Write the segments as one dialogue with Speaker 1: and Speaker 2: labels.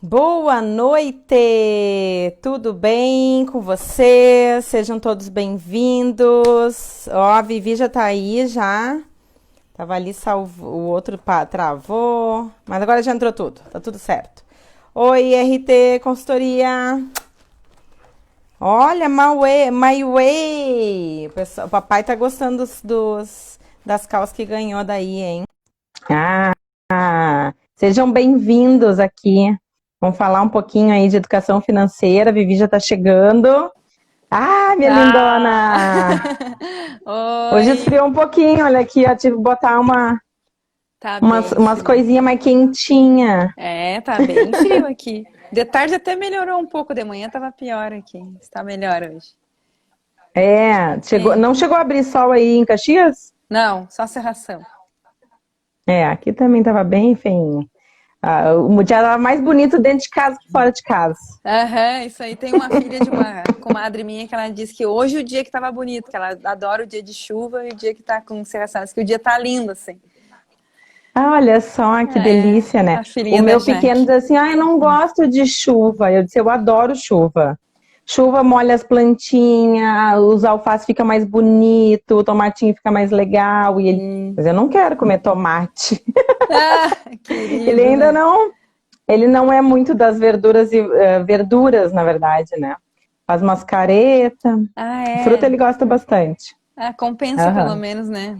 Speaker 1: Boa noite! Tudo bem com vocês? Sejam todos bem-vindos. Ó, a Vivi já tá aí já. Tava ali, salvo, o outro travou, mas agora já entrou tudo, tá tudo certo. Oi, RT Consultoria. Olha, My Way. O papai tá gostando das calças que ganhou daí, hein? Sejam bem-vindos aqui. Vamos falar um pouquinho aí de educação financeira. A Vivi já tá chegando. Minha lindona! Hoje
Speaker 2: Oi,
Speaker 1: esfriou um pouquinho, olha aqui, ó. Tive que botar
Speaker 2: tá bem
Speaker 1: umas
Speaker 2: frio.
Speaker 1: coisinhas mais quentinhas.
Speaker 2: Tá bem frio aqui. De tarde até melhorou um pouco, de manhã tava pior aqui. Está melhor hoje.
Speaker 1: Chegou,
Speaker 2: É.
Speaker 1: não chegou a abrir sol aí em Caxias?
Speaker 2: Não, só serração.
Speaker 1: Aqui também tava bem feinho. O dia tava mais bonito dentro de casa que fora de casa.
Speaker 2: Aham, isso aí. Tem uma filha de uma comadre minha que ela disse que hoje é o dia que tava bonito, que ela adora o dia de chuva e o dia que tá com serração. Diz que o dia tá lindo, assim.
Speaker 1: Olha só que
Speaker 2: É,
Speaker 1: delícia, né?
Speaker 2: a
Speaker 1: O
Speaker 2: filhinha da
Speaker 1: meu pequeno
Speaker 2: Jaque.
Speaker 1: diz assim: eu não gosto de chuva. Eu disse: eu adoro chuva. Chuva molha as plantinhas, os alfaces fica mais bonito, o tomatinho fica mais legal. Mas eu não quero comer tomate.
Speaker 2: Ah,
Speaker 1: Ele
Speaker 2: querido,
Speaker 1: ainda
Speaker 2: né?
Speaker 1: não, ele não é muito das verduras e verduras, na verdade, né? Faz umas caretas.
Speaker 2: Ah,
Speaker 1: Fruta
Speaker 2: é.
Speaker 1: ele gosta bastante.
Speaker 2: Compensa pelo
Speaker 1: Aham.
Speaker 2: menos, né?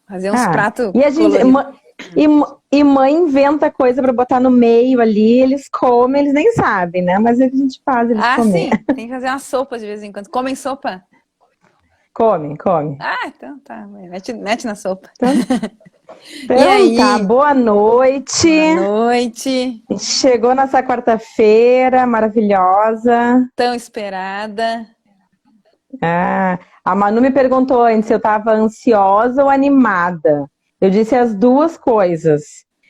Speaker 2: Fazer uns
Speaker 1: Ah,
Speaker 2: pratos
Speaker 1: e a gente,
Speaker 2: coloridos.
Speaker 1: e mãe inventa coisa para botar no meio ali, eles comem, eles nem sabem, né? Mas a gente faz eles
Speaker 2: Ah,
Speaker 1: comer.
Speaker 2: sim, tem que fazer uma sopa de vez em quando. Comem sopa?
Speaker 1: Come, come.
Speaker 2: Ah, então tá. Mete na sopa.
Speaker 1: Então,
Speaker 2: E
Speaker 1: então tá,
Speaker 2: aí?
Speaker 1: boa noite.
Speaker 2: Boa noite.
Speaker 1: Chegou nessa quarta-feira maravilhosa.
Speaker 2: Tão esperada.
Speaker 1: A Manu me perguntou antes se eu estava ansiosa ou animada. Eu disse as duas coisas.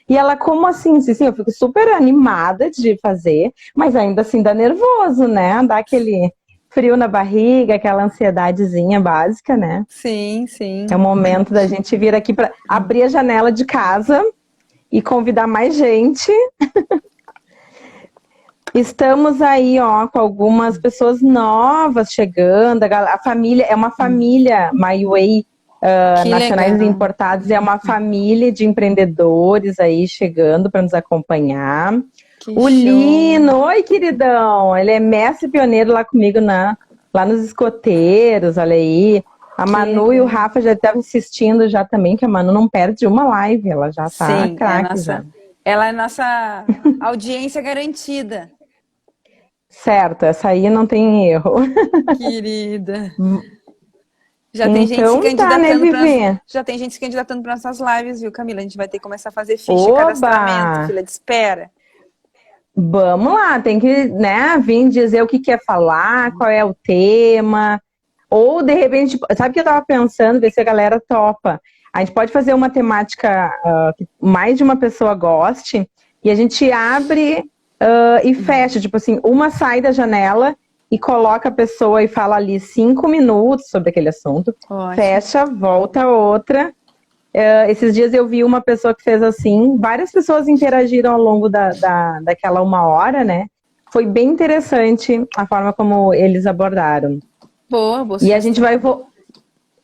Speaker 1: E ela, como assim? Disse, sim, eu fico super animada de fazer, mas ainda assim dá nervoso, né? Dá aquele frio na barriga, aquela ansiedadezinha básica, né?
Speaker 2: Sim,
Speaker 1: É o
Speaker 2: sim.
Speaker 1: momento da gente vir aqui para abrir a janela de casa e convidar mais gente. Estamos aí, ó, com algumas pessoas novas chegando. A família é uma família, My Way
Speaker 2: Que
Speaker 1: Nacionais e
Speaker 2: legal.
Speaker 1: Importados é uma família de empreendedores aí chegando para nos acompanhar.
Speaker 2: Que
Speaker 1: O
Speaker 2: show.
Speaker 1: Lino, oi queridão, ele é mestre pioneiro lá comigo lá nos escoteiros, olha aí. A
Speaker 2: Que
Speaker 1: Manu e o
Speaker 2: legal.
Speaker 1: Rafa já estavam assistindo já também, que a Manu não perde uma live, ela já tá
Speaker 2: Sim,
Speaker 1: craque já.
Speaker 2: ela é nossa audiência garantida.
Speaker 1: Certo, essa aí não tem erro.
Speaker 2: Querida. Já tem gente se
Speaker 1: Então tá, né,
Speaker 2: candidatando para
Speaker 1: Vivi?
Speaker 2: já tem gente se candidatando para nossas lives, viu, Camila? A gente vai ter que começar a fazer ficha e
Speaker 1: Oba!
Speaker 2: cadastramento, fila de espera.
Speaker 1: Vamos lá, tem que, né, vir dizer o que quer falar, qual é o tema. Ou, de repente, sabe o que eu tava pensando? Ver se a galera topa. A gente pode fazer uma temática que mais de uma pessoa goste e a gente abre e fecha. Tipo assim, uma sai da janela e coloca a pessoa e fala ali 5 minutos sobre aquele assunto.
Speaker 2: Ótimo.
Speaker 1: Fecha, volta outra. Esses dias eu vi uma pessoa que fez assim, várias pessoas interagiram ao longo daquela 1 hora, né? Foi bem interessante a forma como eles abordaram.
Speaker 2: Boa, boa
Speaker 1: E a gente
Speaker 2: sugestão.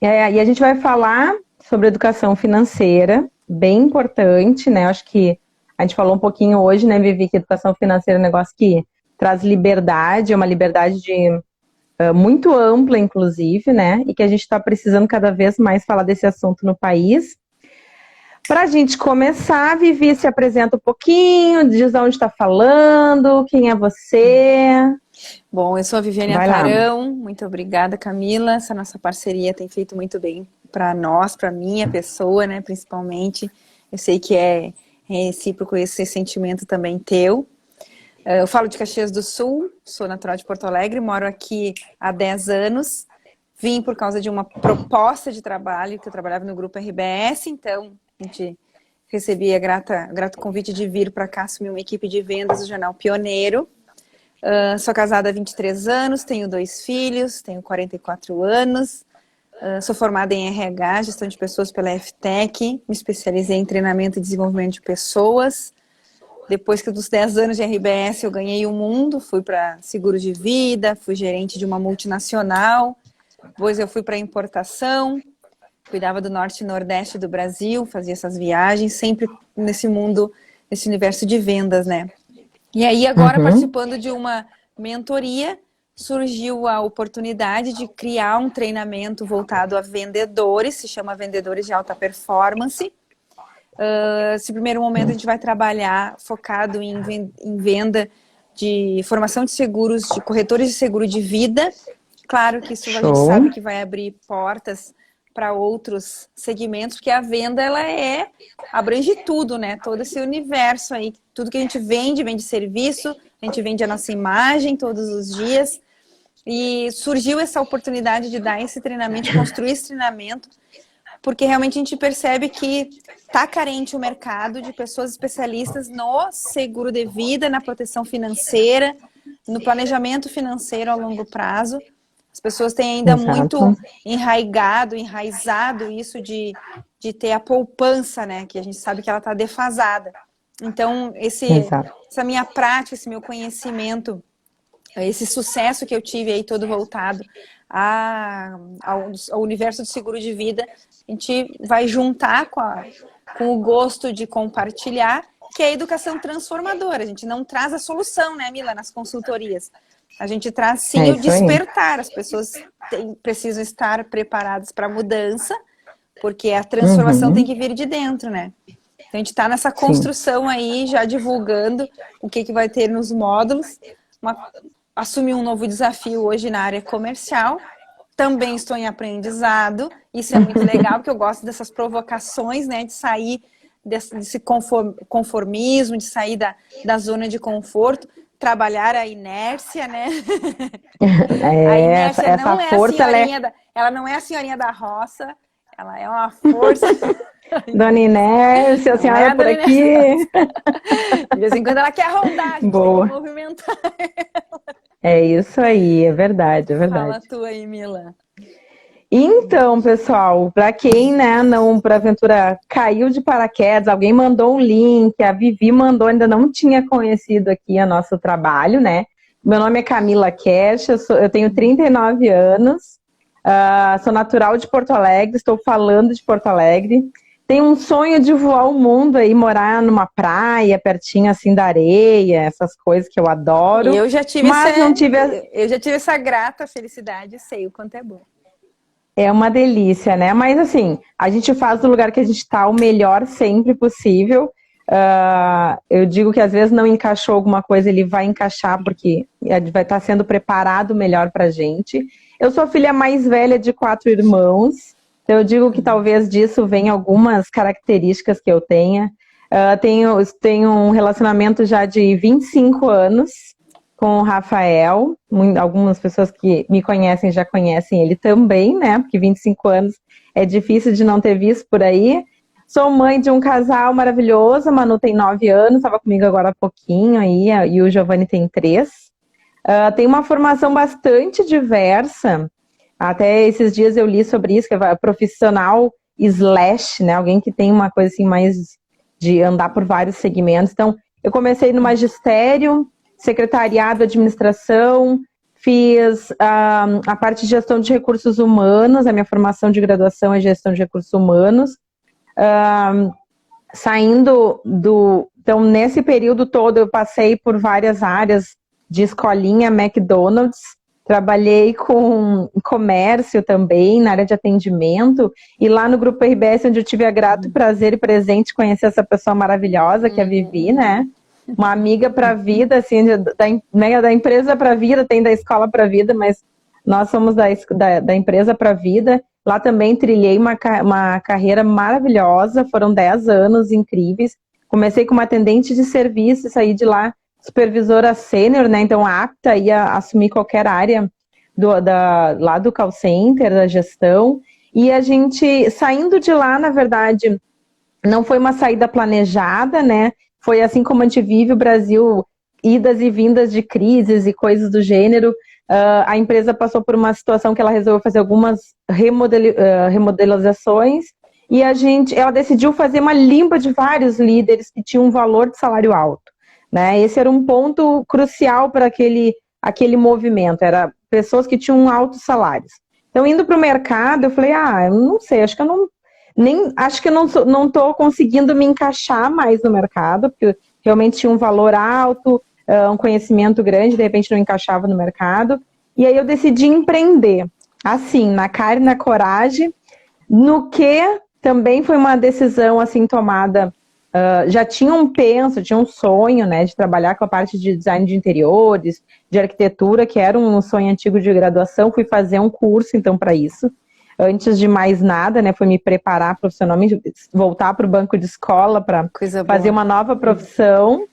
Speaker 1: e a gente vai falar sobre educação financeira, bem importante, né? Acho que a gente falou um pouquinho hoje, né, Vivi, que educação financeira é um negócio que traz liberdade, é uma liberdade muito ampla, inclusive, né? E que a gente está precisando cada vez mais falar desse assunto no país. Para a gente começar, Vivi, se apresenta um pouquinho, diz onde está falando, quem é você.
Speaker 2: Bom, eu sou a Viviane
Speaker 1: Vai lá.
Speaker 2: Atarão. Muito obrigada, Camila. Essa nossa parceria tem feito muito bem para nós, para minha pessoa, né, principalmente. Eu sei que é recíproco esse sentimento também teu. Eu falo de Caxias do Sul, sou natural de Porto Alegre, moro aqui há 10 anos. Vim por causa de uma proposta de trabalho, que eu trabalhava no grupo RBS, então a gente recebia grato convite de vir para cá assumir uma equipe de vendas do jornal Pioneiro. Sou casada há 23 anos, tenho 2 filhos, tenho 44 anos, sou formada em RH, gestão de pessoas pela FTEC, me especializei em treinamento e desenvolvimento de pessoas. Depois que dos 10 anos de RBS eu ganhei o mundo, fui para seguro de vida, fui gerente de uma multinacional, depois eu fui para importação, cuidava do norte e nordeste do Brasil, fazia essas viagens, sempre nesse mundo, nesse universo de vendas, né? E aí agora, participando de uma mentoria, surgiu a oportunidade de criar um treinamento voltado a vendedores, se chama Vendedores de Alta Performance. Nesse primeiro momento a gente vai trabalhar focado em venda de formação de seguros, de corretores de seguro de vida. Claro que isso a gente sabe que vai abrir portas para outros segmentos, porque a venda ela abrange tudo, né? Todo esse universo aí, tudo que a gente vende serviço, a gente vende a nossa imagem todos os dias. E surgiu essa oportunidade de dar esse treinamento, de construir esse treinamento, porque realmente a gente percebe que está carente o mercado de pessoas especialistas no seguro de vida, na proteção financeira, no planejamento financeiro a longo prazo. As pessoas têm ainda muito enraizado isso de ter a poupança, né? Que a gente sabe que ela está defasada. Então, essa minha prática, esse meu conhecimento, esse sucesso que eu tive aí todo voltado ao universo do seguro de vida, a gente vai juntar com o gosto de compartilhar, que é a educação transformadora. A gente não traz a solução, né, Mila, nas consultorias. A gente traz, sim, o despertar. As pessoas precisam estar preparadas para a mudança, porque a transformação tem que vir de dentro, né? Então, a gente está nessa construção aí, já divulgando o que vai ter nos módulos. Assumi um novo desafio hoje na área comercial. Também estou em aprendizado. Isso é muito legal, porque eu gosto dessas provocações, né? De sair desse conformismo, de sair da zona de conforto. Trabalhar a inércia, né? A inércia essa não é força, ela não é a senhorinha da roça, ela é uma força.
Speaker 1: Dona Inércia, a senhora por aqui.
Speaker 2: De vez em quando ela quer rondar, a gente
Speaker 1: Boa.
Speaker 2: tem que movimentar ela.
Speaker 1: É isso aí, é verdade, é verdade.
Speaker 2: Fala tu aí, Mila.
Speaker 1: Então, pessoal, para quem, né, não, porventura caiu de paraquedas, alguém mandou um link, a Vivi mandou, ainda não tinha conhecido aqui o nosso trabalho, né? Meu nome é Camila Cash, eu tenho 39 anos, sou natural de Porto Alegre, estou falando de Porto Alegre. Tenho um sonho de voar o mundo aí, morar numa praia, pertinho assim da areia, essas coisas que eu adoro.
Speaker 2: Eu já tive essa grata felicidade, sei o quanto é bom.
Speaker 1: É uma delícia, né? Mas assim, a gente faz do lugar que a gente está o melhor sempre possível. Eu digo que às vezes não encaixou alguma coisa, ele vai encaixar porque vai estar sendo preparado melhor pra gente. Eu sou a filha mais velha de 4 irmãos, então eu digo que talvez disso venha algumas características que eu tenha. Tenho um relacionamento já de 25 anos com o Rafael. Algumas pessoas que me conhecem já conhecem ele também, né? Porque 25 anos é difícil de não ter visto por aí. Sou mãe de um casal maravilhoso, a Manu tem 9 anos, estava comigo agora há pouquinho aí, e o Giovanni tem 3. Tenho uma formação bastante diversa. Até esses dias eu li sobre isso, que é profissional / né? Alguém que tem uma coisa assim mais de andar por vários segmentos. Então, eu comecei no magistério, secretariado, administração, fiz a parte de gestão de recursos humanos, a minha formação de graduação é gestão de recursos humanos. Então, nesse período todo, eu passei por várias áreas de escolinha, McDonald's, trabalhei com comércio também, na área de atendimento, e lá no Grupo RBS, onde eu tive a grato prazer e presente de conhecer essa pessoa maravilhosa, que é a Vivi, né? Uma amiga para a vida, assim, da empresa para a vida, tem da escola para a vida, mas nós somos da empresa para a vida. Lá também trilhei uma carreira maravilhosa, foram 10 anos incríveis. Comecei como atendente de serviço, saí de lá supervisora sênior, né? Então apta a assumir qualquer área lá do call center, da gestão. E a gente, saindo de lá, na verdade, não foi uma saída planejada, né? Foi assim como a gente vive o Brasil, idas e vindas de crises e coisas do gênero. A empresa passou por uma situação que ela resolveu fazer algumas remodelizações e ela decidiu fazer uma limpa de vários líderes que tinham um valor de salário alto. né? Esse era um ponto crucial para aquele movimento, era pessoas que tinham altos salários. Então, indo para o mercado, eu falei, eu não sei, acho que eu não estou conseguindo me encaixar mais no mercado, porque realmente tinha um valor alto, um conhecimento grande, de repente não encaixava no mercado. E aí eu decidi empreender, assim, na cara e na coragem, no que também foi uma decisão assim tomada. Já tinha tinha um sonho, né, de trabalhar com a parte de design de interiores, de arquitetura, que era um sonho antigo de graduação. Fui fazer um curso, então, para isso. Antes de mais nada, né, foi me preparar profissionalmente, voltar para o banco de escola para fazer uma nova profissão.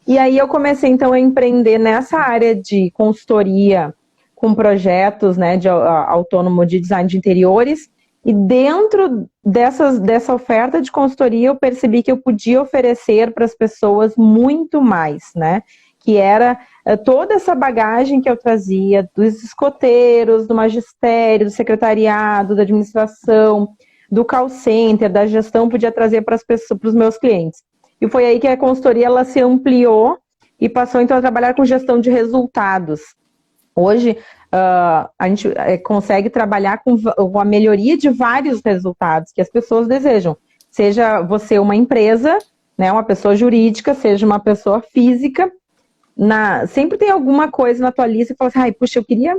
Speaker 1: E aí eu comecei, então, a empreender nessa área de consultoria com projetos, né, de autônomo de design de interiores. E dentro dessa oferta de consultoria, eu percebi que eu podia oferecer para as pessoas muito mais, né? Que era toda essa bagagem que eu trazia dos escoteiros, do magistério, do secretariado, da administração, do call center, da gestão, podia trazer para as pessoas, para os meus clientes. E foi aí que a consultoria ela se ampliou e passou então a trabalhar com gestão de resultados. Hoje, a gente consegue trabalhar com a melhoria de vários resultados que as pessoas desejam. Seja você uma empresa, né, uma pessoa jurídica, seja uma pessoa física, sempre tem alguma coisa na tua lista e fala assim, puxa, eu queria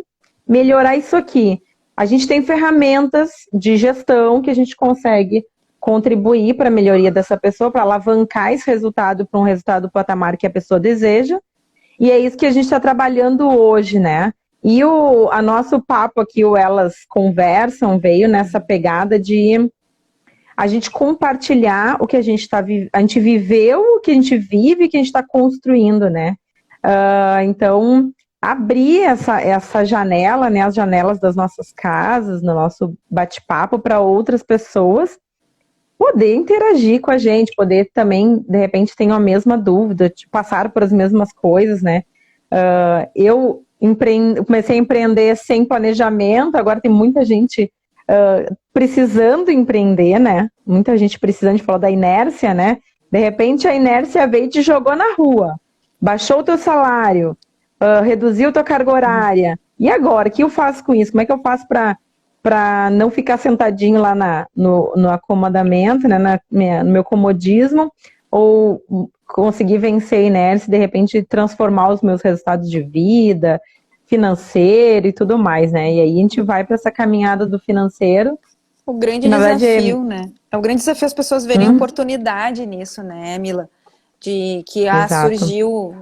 Speaker 1: melhorar isso aqui. A gente tem ferramentas de gestão que a gente consegue contribuir para a melhoria dessa pessoa, para alavancar esse resultado para um resultado patamar que a pessoa deseja. E é isso que a gente está trabalhando hoje, né? E a nosso papo aqui, o Elas Conversam, veio nessa pegada de a gente compartilhar o que a gente viveu, o que a gente vive, o que a gente está construindo, né? Então, abrir essa janela, né? As janelas das nossas casas, no nosso bate-papo para outras pessoas poder interagir com a gente, poder também, de repente, ter a mesma dúvida, passar por as mesmas coisas, né? Eu comecei a empreender sem planejamento, agora tem muita gente precisando empreender, né? Muita gente precisando, a gente falou da inércia, né? De repente a inércia veio e te jogou na rua, baixou o teu salário, reduziu a tua carga horária. E agora, o que eu faço com isso? Como é que eu faço para não ficar sentadinho lá no acomodamento, né, no meu comodismo, ou conseguir vencer a inércia e, de repente, transformar os meus resultados de vida, financeiro e tudo mais, né? E aí a gente vai para essa caminhada do financeiro.
Speaker 2: O grande desafio, né? É o grande desafio as pessoas verem oportunidade nisso, né, Mila? De que surgiu,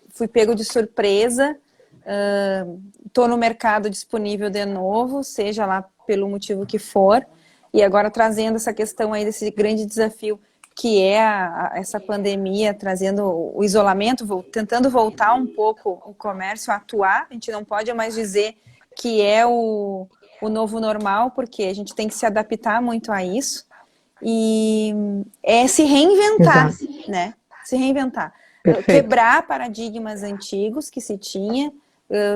Speaker 2: fui pego de surpresa, estou no mercado disponível de novo, seja lá pelo motivo que for, e agora trazendo essa questão aí desse grande desafio que é essa pandemia, trazendo o isolamento, tentando voltar um pouco o comércio a atuar. A gente não pode mais dizer que é o novo normal, porque a gente tem que se adaptar muito a isso, e é se reinventar, né? Se reinventar. Perfeito. Quebrar paradigmas antigos que se tinha,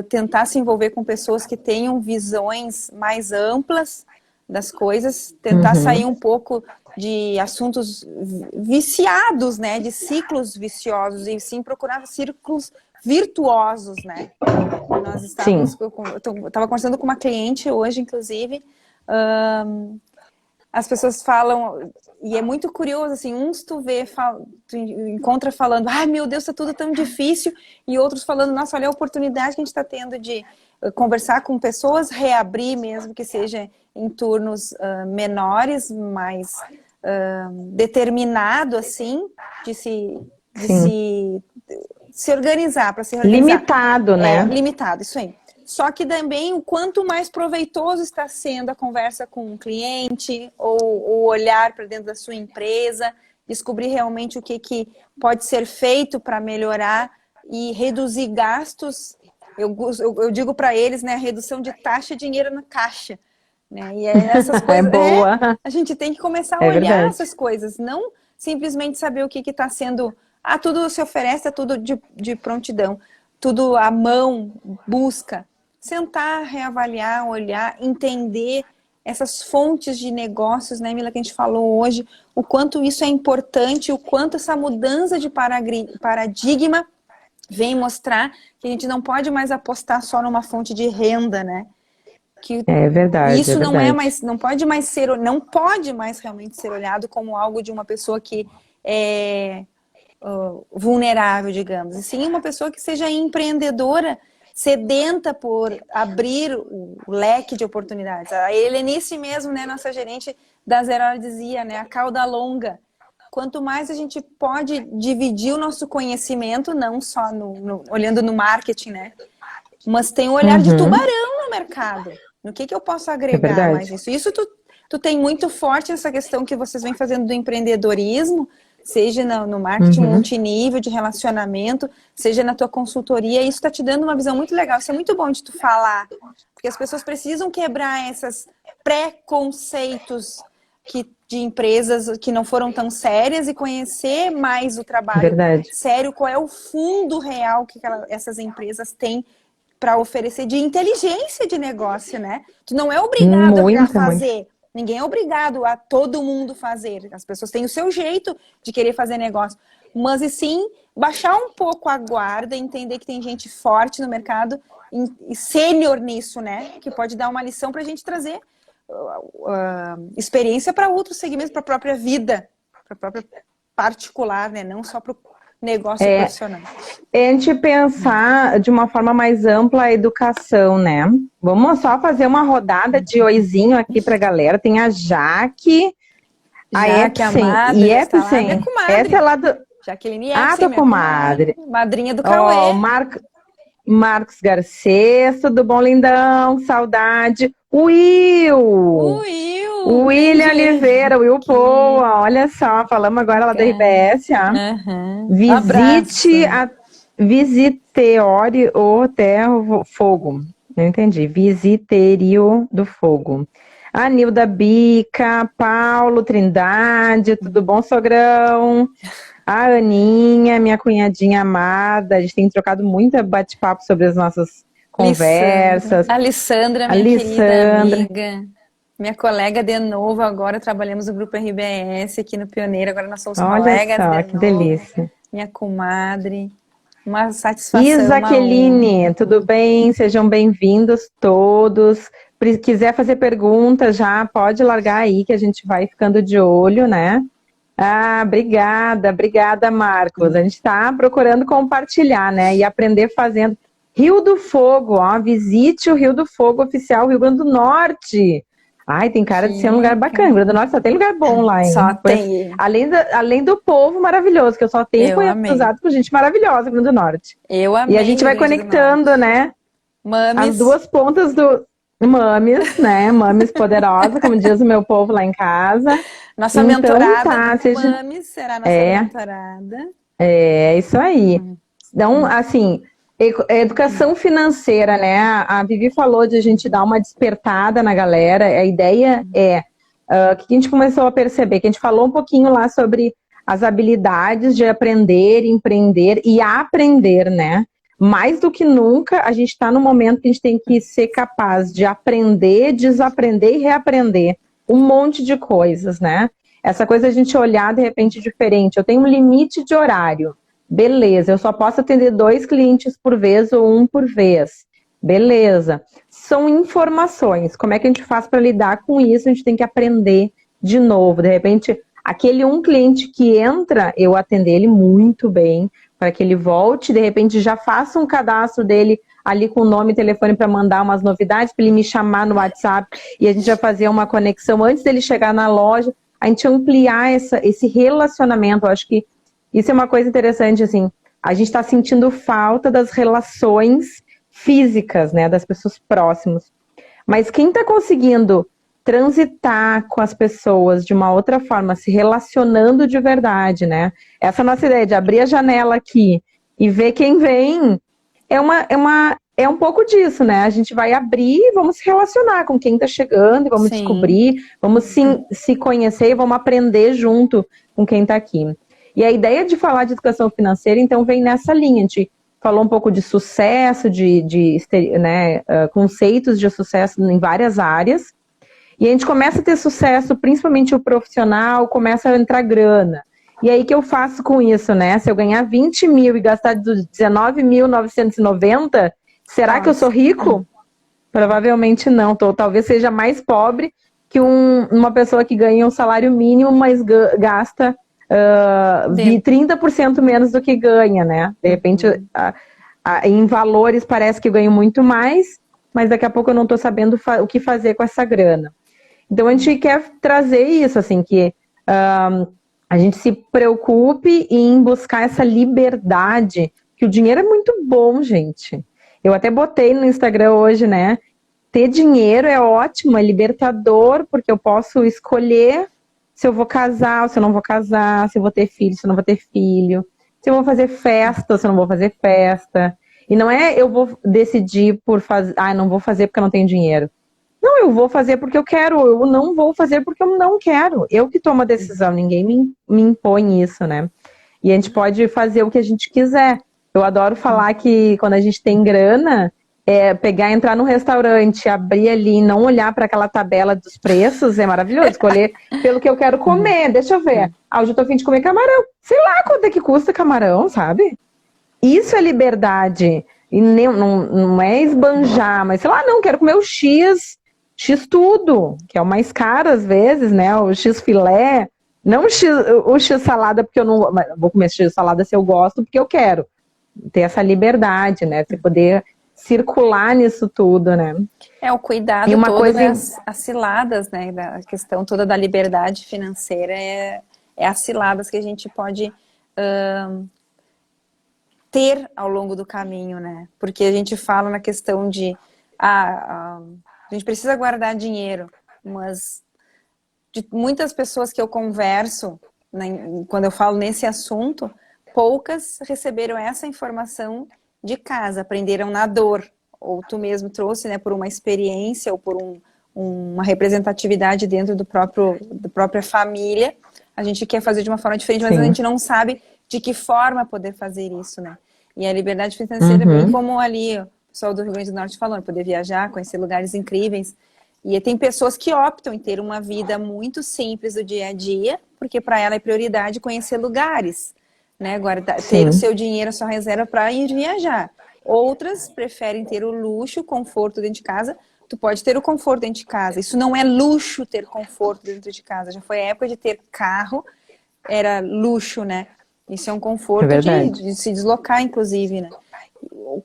Speaker 2: tentar se envolver com pessoas que tenham visões mais amplas das coisas, tentar sair um pouco de assuntos viciados, né, de ciclos viciosos, e sim procurar círculos virtuosos, né. Nós estávamos, eu estava conversando com uma cliente hoje, inclusive, as pessoas falam, e é muito curioso, assim, uns tu encontra falando, meu Deus, tá tudo tão difícil, e outros falando, nossa, olha a oportunidade que a gente está tendo de conversar com pessoas, reabrir mesmo que seja em turnos menores, mais determinado, assim, de se organizar, para se organizar.
Speaker 1: Limitado, né?
Speaker 2: Limitado, isso aí. Só que também, o quanto mais proveitoso está sendo a conversa com um cliente, ou o olhar para dentro da sua empresa, descobrir realmente o que pode ser feito para melhorar e reduzir gastos. Eu digo para eles, né, a redução de taxa, dinheiro na caixa. Né? E essas coisas,
Speaker 1: boa.
Speaker 2: A gente tem que começar a olhar essas coisas, não simplesmente saber o que está sendo. Tudo se oferece, tudo de prontidão, tudo à mão, busca. Sentar, reavaliar, olhar, entender essas fontes de negócios, né, Mila, que a gente falou hoje, o quanto isso é importante, o quanto essa mudança de paradigma vem mostrar que a gente não pode mais apostar só numa fonte de renda, né? Que
Speaker 1: É verdade,
Speaker 2: isso
Speaker 1: é
Speaker 2: não é
Speaker 1: verdade.
Speaker 2: mais, não pode mais realmente ser olhado como algo de uma pessoa que é vulnerável, digamos, e sim uma pessoa que seja empreendedora, sedenta por abrir o leque de oportunidades. A Helenice mesmo, né, nossa gerente da Zero Hora dizia, né, a cauda longa. Quanto mais a gente pode dividir o nosso conhecimento, não só olhando no marketing, né, mas tem um olhar de tubarão no mercado. No que eu posso
Speaker 1: É
Speaker 2: agregar mais
Speaker 1: verdade.
Speaker 2: nisso? Isso tu tem muito forte essa questão que vocês vêm fazendo do empreendedorismo, seja no marketing multinível de relacionamento, seja na tua consultoria. Isso está te dando uma visão muito legal. Isso é muito bom de tu falar, porque as pessoas precisam quebrar esses preconceitos de empresas que não foram tão sérias e conhecer mais o trabalho
Speaker 1: Verdade.
Speaker 2: sério, qual é o fundo real que essas empresas têm para oferecer de inteligência de negócio, né? Tu não é obrigado a
Speaker 1: Muito, muito.
Speaker 2: fazer. Ninguém é obrigado a todo mundo fazer. As pessoas têm o seu jeito de querer fazer negócio. Mas, e sim, baixar um pouco a guarda, entender que tem gente forte no mercado e sênior nisso, né? Que pode dar uma lição para a gente trazer experiência para outros segmentos, para a própria vida, para a própria particular, né? Não só para o negócio profissional.
Speaker 1: É a gente pensar de uma forma mais ampla a educação, né? Vamos só fazer uma rodada de oizinho aqui pra galera. Tem a Jaque, a Epsen e Epsen. Essa é lá do...
Speaker 2: Jaqueline Epsen,
Speaker 1: tua comadre.
Speaker 2: Madrinha do Cauê.
Speaker 1: Marcos Garcês, tudo bom, lindão? Saudade. O William Oliveira, Will Poa, olha só, falamos agora lá da RBS, Visiteori o Terro Fogo. Não entendi. Visiterio do Fogo. A Nilda Bica, Paulo Trindade, tudo bom, sogrão? A Aninha, minha cunhadinha amada, a gente tem trocado muito bate-papo sobre as nossas conversas.
Speaker 2: A Alessandra, minha querida amiga. Minha colega de novo, agora trabalhamos no Grupo RBS aqui no Pioneiro, agora nós somos colegas de novo.
Speaker 1: Que delícia.
Speaker 2: Minha comadre, uma satisfação.
Speaker 1: Isaqueline, tudo bem? Sejam bem-vindos todos. Se quiser fazer perguntas já, pode largar aí que a gente vai ficando de olho, né? Obrigada, Marcos. A gente está procurando compartilhar, né? E aprender fazendo. Rio do Fogo, visite o Rio do Fogo oficial Rio Grande do Norte. Ai, tem cara de ser um lugar bacana. Rio Grande do Norte só tem lugar bom lá, hein?
Speaker 2: Só tem.
Speaker 1: Além do povo maravilhoso, que eu só tenho cruzado com gente maravilhosa no Rio Grande do Norte.
Speaker 2: Eu amei.
Speaker 1: E a gente vai conectando, né?
Speaker 2: Mames.
Speaker 1: As duas pontas do Mames, né? Mames poderosa, como diz o meu povo lá em casa.
Speaker 2: Nossa mentorada Mames será nossa mentorada.
Speaker 1: É isso aí. Então, assim, educação financeira, né? A Vivi falou de a gente dar uma despertada na galera. A ideia que a gente começou a perceber, que a gente falou um pouquinho lá sobre as habilidades de aprender, empreender e aprender, né? Mais do que nunca, a gente está no momento que a gente tem que ser capaz de aprender, desaprender e reaprender um monte de coisas, né? Essa coisa a gente olhar de repente diferente. Eu tenho um limite de horário. Beleza, eu só posso atender 2 clientes por vez ou 1 por vez. Beleza. São informações. Como é que a gente faz para lidar com isso? A gente tem que aprender de novo. De repente, aquele um cliente que entra, eu atender ele muito bem, para que ele volte, de repente já faça um cadastro dele ali com nome e telefone para mandar umas novidades, para ele me chamar no WhatsApp e a gente já fazer uma conexão antes dele chegar na loja, a gente ampliar esse relacionamento. Eu acho que isso é uma coisa interessante, assim, a gente está sentindo falta das relações físicas, né, das pessoas próximas. Mas quem está conseguindo transitar com as pessoas de uma outra forma, se relacionando de verdade, né? Essa nossa ideia de abrir a janela aqui e ver quem vem é um pouco disso, né? A gente vai abrir e vamos se relacionar com quem está chegando, e vamos descobrir, vamos se conhecer e vamos aprender junto com quem está aqui. E a ideia de falar de educação financeira, então, vem nessa linha. A gente falou um pouco de sucesso, né, conceitos de sucesso em várias áreas. E a gente começa a ter sucesso, principalmente o profissional, começa a entrar grana. E aí, o que eu faço com isso, né? Se eu ganhar 20 mil e gastar 19.990, será que eu sou rico? Provavelmente não. Talvez seja mais pobre que uma pessoa que ganha um salário mínimo, mas gasta 30% menos do que ganha, né? De repente, em valores parece que eu ganho muito mais, mas daqui a pouco eu não estou sabendo o que fazer com essa grana. Então, a gente quer trazer isso, assim, que a gente se preocupe em buscar essa liberdade, que o dinheiro é muito bom, gente. Eu até botei no Instagram hoje, né? Ter dinheiro é ótimo, é libertador, porque eu posso escolher se eu vou casar ou se eu não vou casar, se eu vou ter filho, se eu não vou ter filho, se eu vou fazer festa ou se eu não vou fazer festa. E não é eu vou decidir por fazer, não vou fazer porque eu não tenho dinheiro. Não, eu vou fazer porque eu quero, eu não vou fazer porque eu não quero. Eu que tomo a decisão, ninguém me impõe isso, né? E a gente pode fazer o que a gente quiser. Eu adoro falar que quando a gente tem grana, entrar num restaurante, abrir ali e não olhar para aquela tabela dos preços é maravilhoso. Escolher pelo que eu quero comer. Deixa eu ver. Hoje eu tô a fim de comer camarão. Sei lá quanto é que custa camarão, sabe? Isso é liberdade. E não é esbanjar, mas sei lá, não, quero comer o X tudo, que é o mais caro às vezes, né? O X filé. Não o X salada, porque eu não vou comer X salada se eu gosto, porque eu quero. Ter essa liberdade, né? Você poder circular nisso tudo, né?
Speaker 2: O cuidado
Speaker 1: e uma
Speaker 2: todo,
Speaker 1: coisa...
Speaker 2: né? As ciladas, né? A questão toda da liberdade financeira é as ciladas que a gente pode ter ao longo do caminho, né? Porque a gente fala na questão de a gente precisa guardar dinheiro, mas de muitas pessoas que eu converso, né, quando eu falo nesse assunto, poucas receberam essa informação de casa, aprenderam na dor, ou tu mesmo trouxe, né, por uma experiência ou por uma representatividade dentro da própria família. A gente quer fazer de uma forma diferente, mas a gente não sabe de que forma poder fazer isso, né? E a liberdade financeira, bem como ali o pessoal do Rio Grande do Norte falou, poder viajar, conhecer lugares incríveis. E tem pessoas que optam em ter uma vida muito simples do dia a dia, porque para ela é prioridade conhecer lugares, né? Agora, ter o seu dinheiro, a sua reserva para ir viajar. Outras preferem ter o luxo, o conforto dentro de casa. Tu pode ter o conforto dentro de casa. Isso não é luxo ter conforto dentro de casa. Já foi a época de ter carro, era luxo, né? Isso é um conforto de se deslocar, inclusive, né?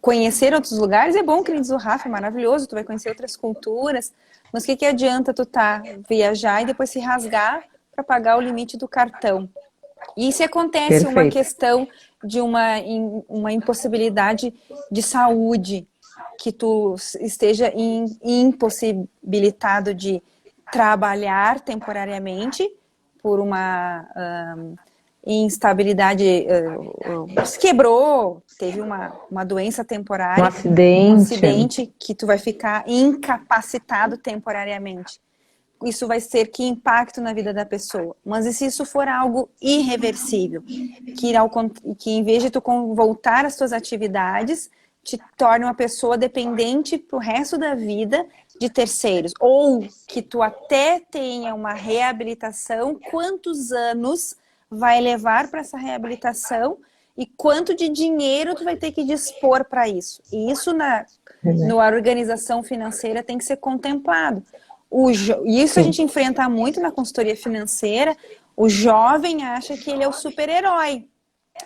Speaker 2: Conhecer outros lugares é bom, que nem diz o Rafa, é maravilhoso, tu vai conhecer outras culturas, mas o que adianta tu viajar e depois se rasgar para pagar o limite do cartão? E se acontece uma questão de uma impossibilidade de saúde, que tu esteja impossibilitado de trabalhar temporariamente por uma instabilidade, se quebrou, teve uma doença temporária, um acidente que tu vai ficar incapacitado temporariamente. Isso vai ser que impacto na vida da pessoa. Mas e se isso for algo irreversível? Que em vez de tu voltar às tuas atividades, te torne uma pessoa dependente pro resto da vida de terceiros. Ou que tu até tenha uma reabilitação, quantos anos vai levar para essa reabilitação e quanto de dinheiro tu vai ter que dispor para isso. E isso na organização financeira tem que ser contemplado. E isso a gente enfrenta muito na consultoria financeira. O jovem acha que ele é o super-herói.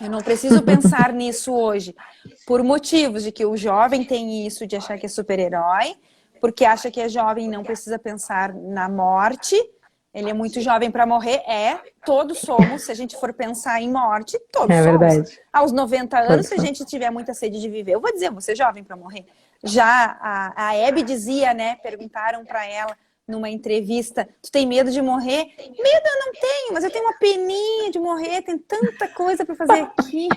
Speaker 2: Eu não preciso pensar nisso hoje, por motivos de que o jovem tem isso de achar que é super-herói, porque acha que é jovem e não precisa pensar na morte. Ele é muito jovem para morrer. Todos somos, se a gente for pensar em morte, todos somos. Verdade. Aos 90 anos, se a gente tiver muita sede de viver, eu vou dizer, você é jovem para morrer. Já a Hebe dizia, né, perguntaram para ela numa entrevista, tu tem medo de morrer? Medo eu não tenho, mas eu tenho uma peninha de morrer, tem tanta coisa para fazer aqui.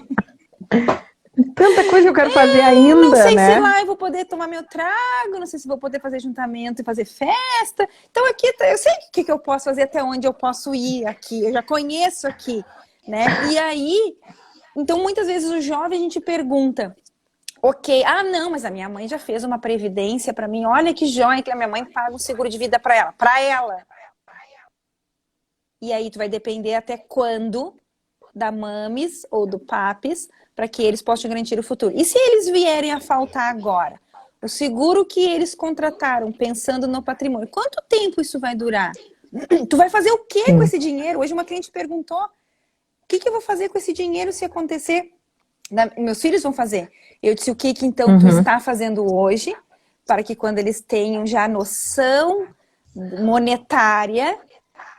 Speaker 1: Tanta coisa que eu quero fazer ainda,
Speaker 2: não sei,
Speaker 1: né?
Speaker 2: se lá eu vou poder tomar meu trago, não sei se vou poder fazer juntamento e fazer festa. Então aqui, eu sei o que eu posso fazer, até onde eu posso ir aqui, eu já conheço aqui, né? E aí, então muitas vezes o jovem a gente pergunta, Ok, não, mas a minha mãe já fez uma previdência para mim, olha que joia que a minha mãe paga um seguro de vida para ela. E aí tu vai depender até quando da mames ou do papis para que eles possam garantir o futuro. E se eles vierem a faltar agora? O seguro que eles contrataram pensando no patrimônio, quanto tempo isso vai durar? Tu vai fazer o que com esse dinheiro? Hoje uma cliente perguntou, o que eu vou fazer com esse dinheiro se acontecer? Meus filhos vão fazer. Eu disse, o que então tu está fazendo hoje para que quando eles tenham já noção monetária,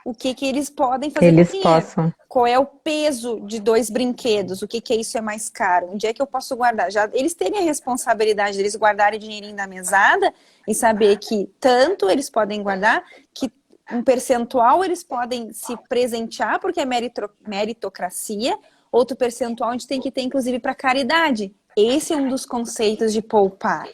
Speaker 2: o que eles podem fazer
Speaker 1: Eles
Speaker 2: com o dinheiro?
Speaker 1: possam.
Speaker 2: Qual é o peso de 2 brinquedos? O que isso é mais caro? Onde é que eu posso guardar? Já eles terem a responsabilidade deles guardarem dinheirinho na mesada e saber que tanto eles podem guardar, que um percentual eles podem se presentear, porque é meritocracia, outro percentual a gente tem que ter, inclusive, para caridade. Esse é um dos conceitos de poupar.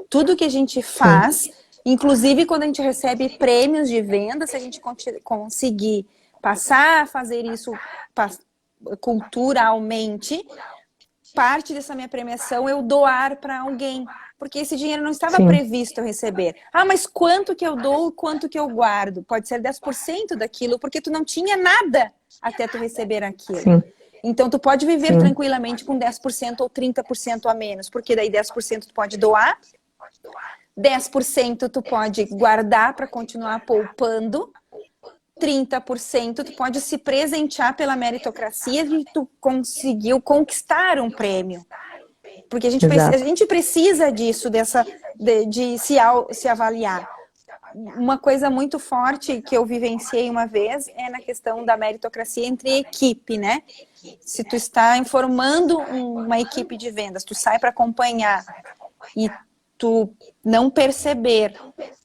Speaker 2: Tudo que a gente faz, inclusive quando a gente recebe prêmios de venda, se a gente conseguir passar a fazer isso culturalmente, parte dessa minha premiação eu doar para alguém. Porque esse dinheiro não estava previsto eu receber. Mas quanto que eu dou, quanto que eu guardo? Pode ser 10% daquilo, porque tu não tinha nada até tu receber aquilo.
Speaker 1: Sim.
Speaker 2: Então, tu pode viver tranquilamente com 10% ou 30% a menos, porque daí 10% tu pode doar, 10% tu pode guardar para continuar poupando, 30% tu pode se presentear pela meritocracia e tu conseguiu conquistar um prêmio. Porque a gente precisa disso, de se avaliar. Uma coisa muito forte que eu vivenciei uma vez é na questão da meritocracia entre equipe, né? Se tu está formando uma equipe de vendas, tu sai para acompanhar e tu não perceber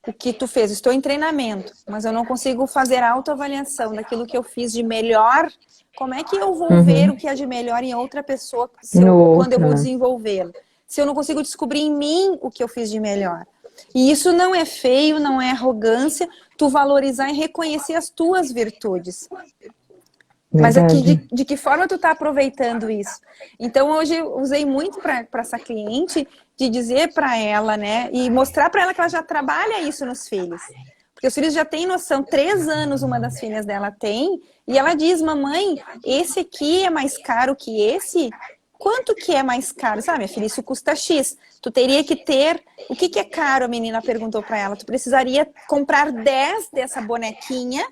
Speaker 2: o que tu fez. Estou em treinamento, mas eu não consigo fazer autoavaliação daquilo que eu fiz de melhor. Como é que eu vou ver o que é de melhor em outra pessoa quando eu vou desenvolvê-lo? Se eu não consigo descobrir em mim o que eu fiz de melhor. E isso não é feio, não é arrogância, tu valorizar e reconhecer as tuas virtudes. Mas aqui, de que forma tu tá aproveitando isso? Então, hoje eu usei muito para essa cliente de dizer para ela, né? E mostrar para ela que ela já trabalha isso nos filhos. Porque os filhos já têm noção, 3 anos uma das filhas dela tem, e ela diz, mamãe, esse aqui é mais caro que esse? Quanto que é mais caro? Sabe, minha filha, isso custa X. Tu teria que ter... O que é caro, a menina perguntou para ela. Tu precisaria comprar 10 dessa bonequinha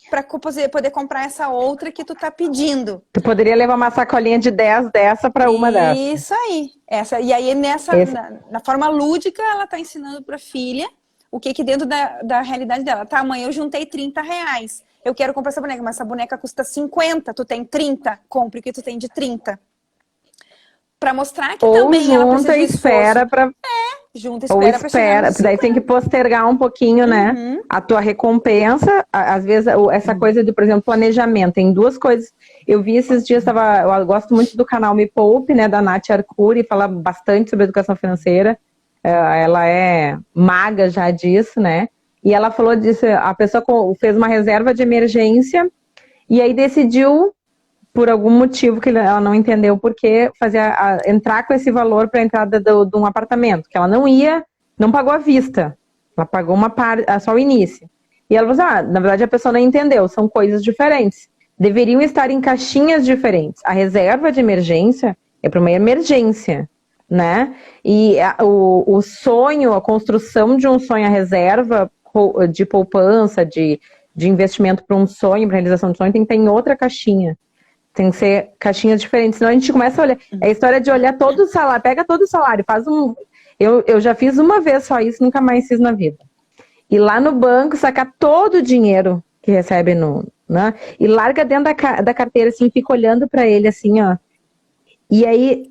Speaker 2: para poder comprar essa outra que tu tá pedindo.
Speaker 1: Tu poderia levar uma sacolinha de 10 dessa para uma dessa.
Speaker 2: Isso aí. E aí, na forma lúdica, ela tá ensinando para a filha o que dentro da realidade dela. Tá, mãe, eu juntei R$30. Eu quero comprar essa boneca, mas essa boneca custa 50. Tu tem 30? Compre o que tu tem de 30. Para mostrar que também ela precisa de
Speaker 1: espera para
Speaker 2: junta e espera para chegar nos 50.
Speaker 1: Daí tem que postergar um pouquinho, né? A tua recompensa, às vezes essa coisa de, por exemplo, planejamento, tem 2 coisas. Eu vi esses dias, eu gosto muito do canal Me Poupe, né, da Nath Arcuri, fala bastante sobre educação financeira. Ela é maga já disso, né? E ela falou disso, a pessoa fez uma reserva de emergência e aí decidiu, por algum motivo que ela não entendeu por que, entrar com esse valor para a entrada de um apartamento, que ela não pagou à vista, ela pagou uma parte, só o início. E ela falou assim, na verdade a pessoa não entendeu, são coisas diferentes. Deveriam estar em caixinhas diferentes. A reserva de emergência é para uma emergência, né? E o sonho, a construção de um sonho, a reserva de poupança, de investimento para um sonho, para realização de sonho, tem que estar em outra caixinha. Tem que ser caixinhas diferentes, senão a gente começa a olhar. É a história de olhar todo o salário, pega todo o salário, faz um... Eu já fiz uma vez só isso, nunca mais fiz na vida. E lá no banco, sacar todo o dinheiro que recebe né? E larga dentro da carteira, assim, fica olhando pra ele, assim, ó. E aí,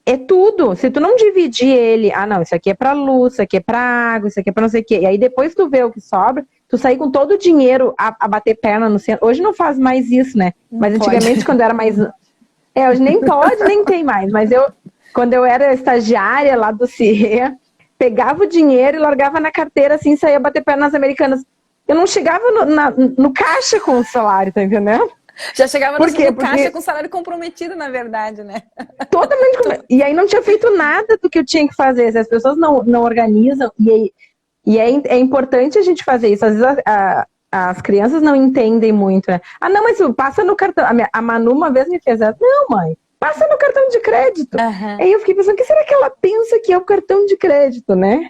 Speaker 1: é tudo. Se tu não dividir ele, não, isso aqui é pra luz, isso aqui é pra água, isso aqui é pra não sei o quê. E aí depois tu vê o que sobra, tu sair com todo o dinheiro a bater perna no centro. Hoje não faz mais isso, né? Mas antigamente, quando era mais... hoje nem pode, nem tem mais. Mas quando eu era estagiária lá do CIE, pegava o dinheiro e largava na carteira, assim, saía bater perna nas americanas. Eu não chegava no caixa com o salário, tá entendendo?
Speaker 2: Já chegava
Speaker 1: Por quê?
Speaker 2: no caixa com salário comprometido, na verdade, né?
Speaker 1: Totalmente. E aí não tinha feito nada do que eu tinha que fazer. Se as pessoas não organizam, é importante a gente fazer isso. Às vezes as crianças não entendem muito, né? Ah, não, mas passa no cartão. A Manu uma vez me fez essa. Não, mãe, passa no cartão de crédito.
Speaker 2: Uhum.
Speaker 1: Aí eu fiquei pensando, o que será que ela pensa que é o cartão de crédito, né?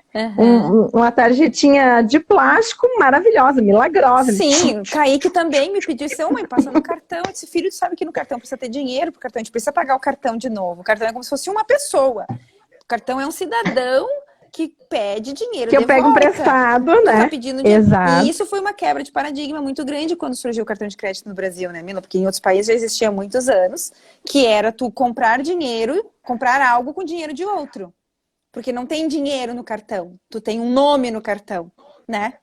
Speaker 1: Uma tarjetinha de plástico maravilhosa, milagrosa.
Speaker 2: Sim, o Kaique também me pediu isso, mãe, passa no cartão. Eu disse, filho, tu sabe que no cartão precisa ter dinheiro pro cartão, a gente precisa pagar o cartão de novo. O cartão é como se fosse uma pessoa. O cartão é um cidadão que pede dinheiro
Speaker 1: que eu pego emprestado, né?
Speaker 2: Tá pedindo dinheiro.
Speaker 1: Exato.
Speaker 2: E isso foi uma quebra de paradigma muito grande quando surgiu o cartão de crédito no Brasil, né, Mila? Porque em outros países já existia há muitos anos, que era tu comprar dinheiro, comprar algo com dinheiro de outro. Porque não tem dinheiro no cartão, tu tem um nome no cartão, né?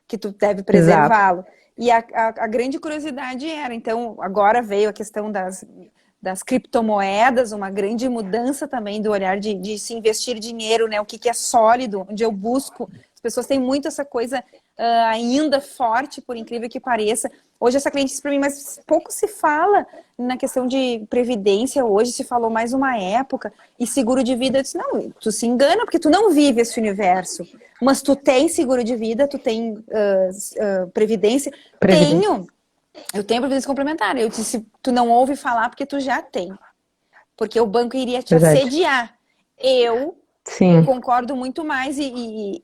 Speaker 2: Que tu deve preservá-lo. E a grande curiosidade era, então, agora veio a questão das criptomoedas, uma grande mudança também do olhar de se investir dinheiro, né? O que é sólido, onde eu busco. As pessoas têm muito essa coisa ainda forte, por incrível que pareça. Hoje essa cliente disse para mim, mas pouco se fala na questão de previdência hoje, se falou mais uma época, e seguro de vida. Eu disse, não, tu se engana, porque tu não vive esse universo. Mas tu tem seguro de vida, tu tem previdência. Tenho. Eu tenho previdência complementar. Eu disse, tu não ouve falar porque tu já tem. Porque o banco iria te assediar. Eu concordo muito mais e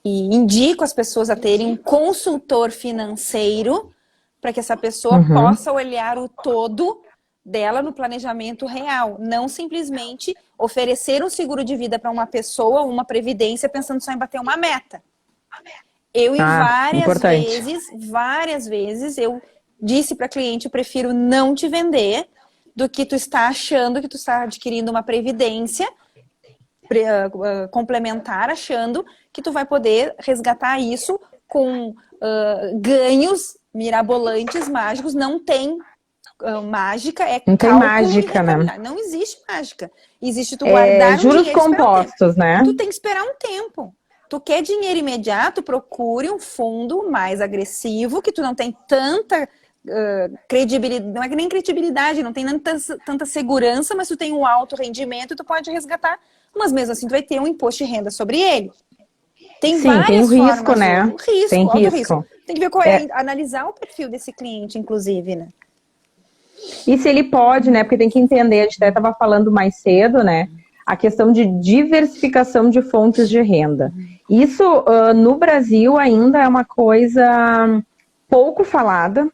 Speaker 2: indico as pessoas a terem um consultor financeiro para que essa pessoa possa olhar o todo dela no planejamento real. Não simplesmente oferecer um seguro de vida para uma pessoa, uma previdência, pensando só em bater uma meta. Eu, várias vezes, eu disse para a cliente, eu prefiro não te vender do que tu está achando que tu está adquirindo uma previdência complementar, achando que tu vai poder resgatar isso com ganhos mirabolantes, mágicos. Não tem mágica,
Speaker 1: não tem mágica, né?
Speaker 2: Não existe mágica. Existe tu guardar
Speaker 1: juros compostos, né?
Speaker 2: Tu tem que esperar um tempo. Tu quer dinheiro imediato, procure um fundo mais agressivo, que tu não tem tanta credibilidade, não é que nem credibilidade, não tem tanta segurança, mas tu tem um alto rendimento e tu pode resgatar, mas mesmo assim tu vai ter um imposto de renda sobre ele. Tem várias
Speaker 1: tem
Speaker 2: formas,
Speaker 1: risco, né?
Speaker 2: Tem risco. Tem que ver qual analisar o perfil desse cliente, inclusive, né?
Speaker 1: E se ele pode, né? Porque tem que entender, a gente até estava falando mais cedo, né? A questão de diversificação de fontes de renda. Isso, no Brasil, ainda é uma coisa pouco falada,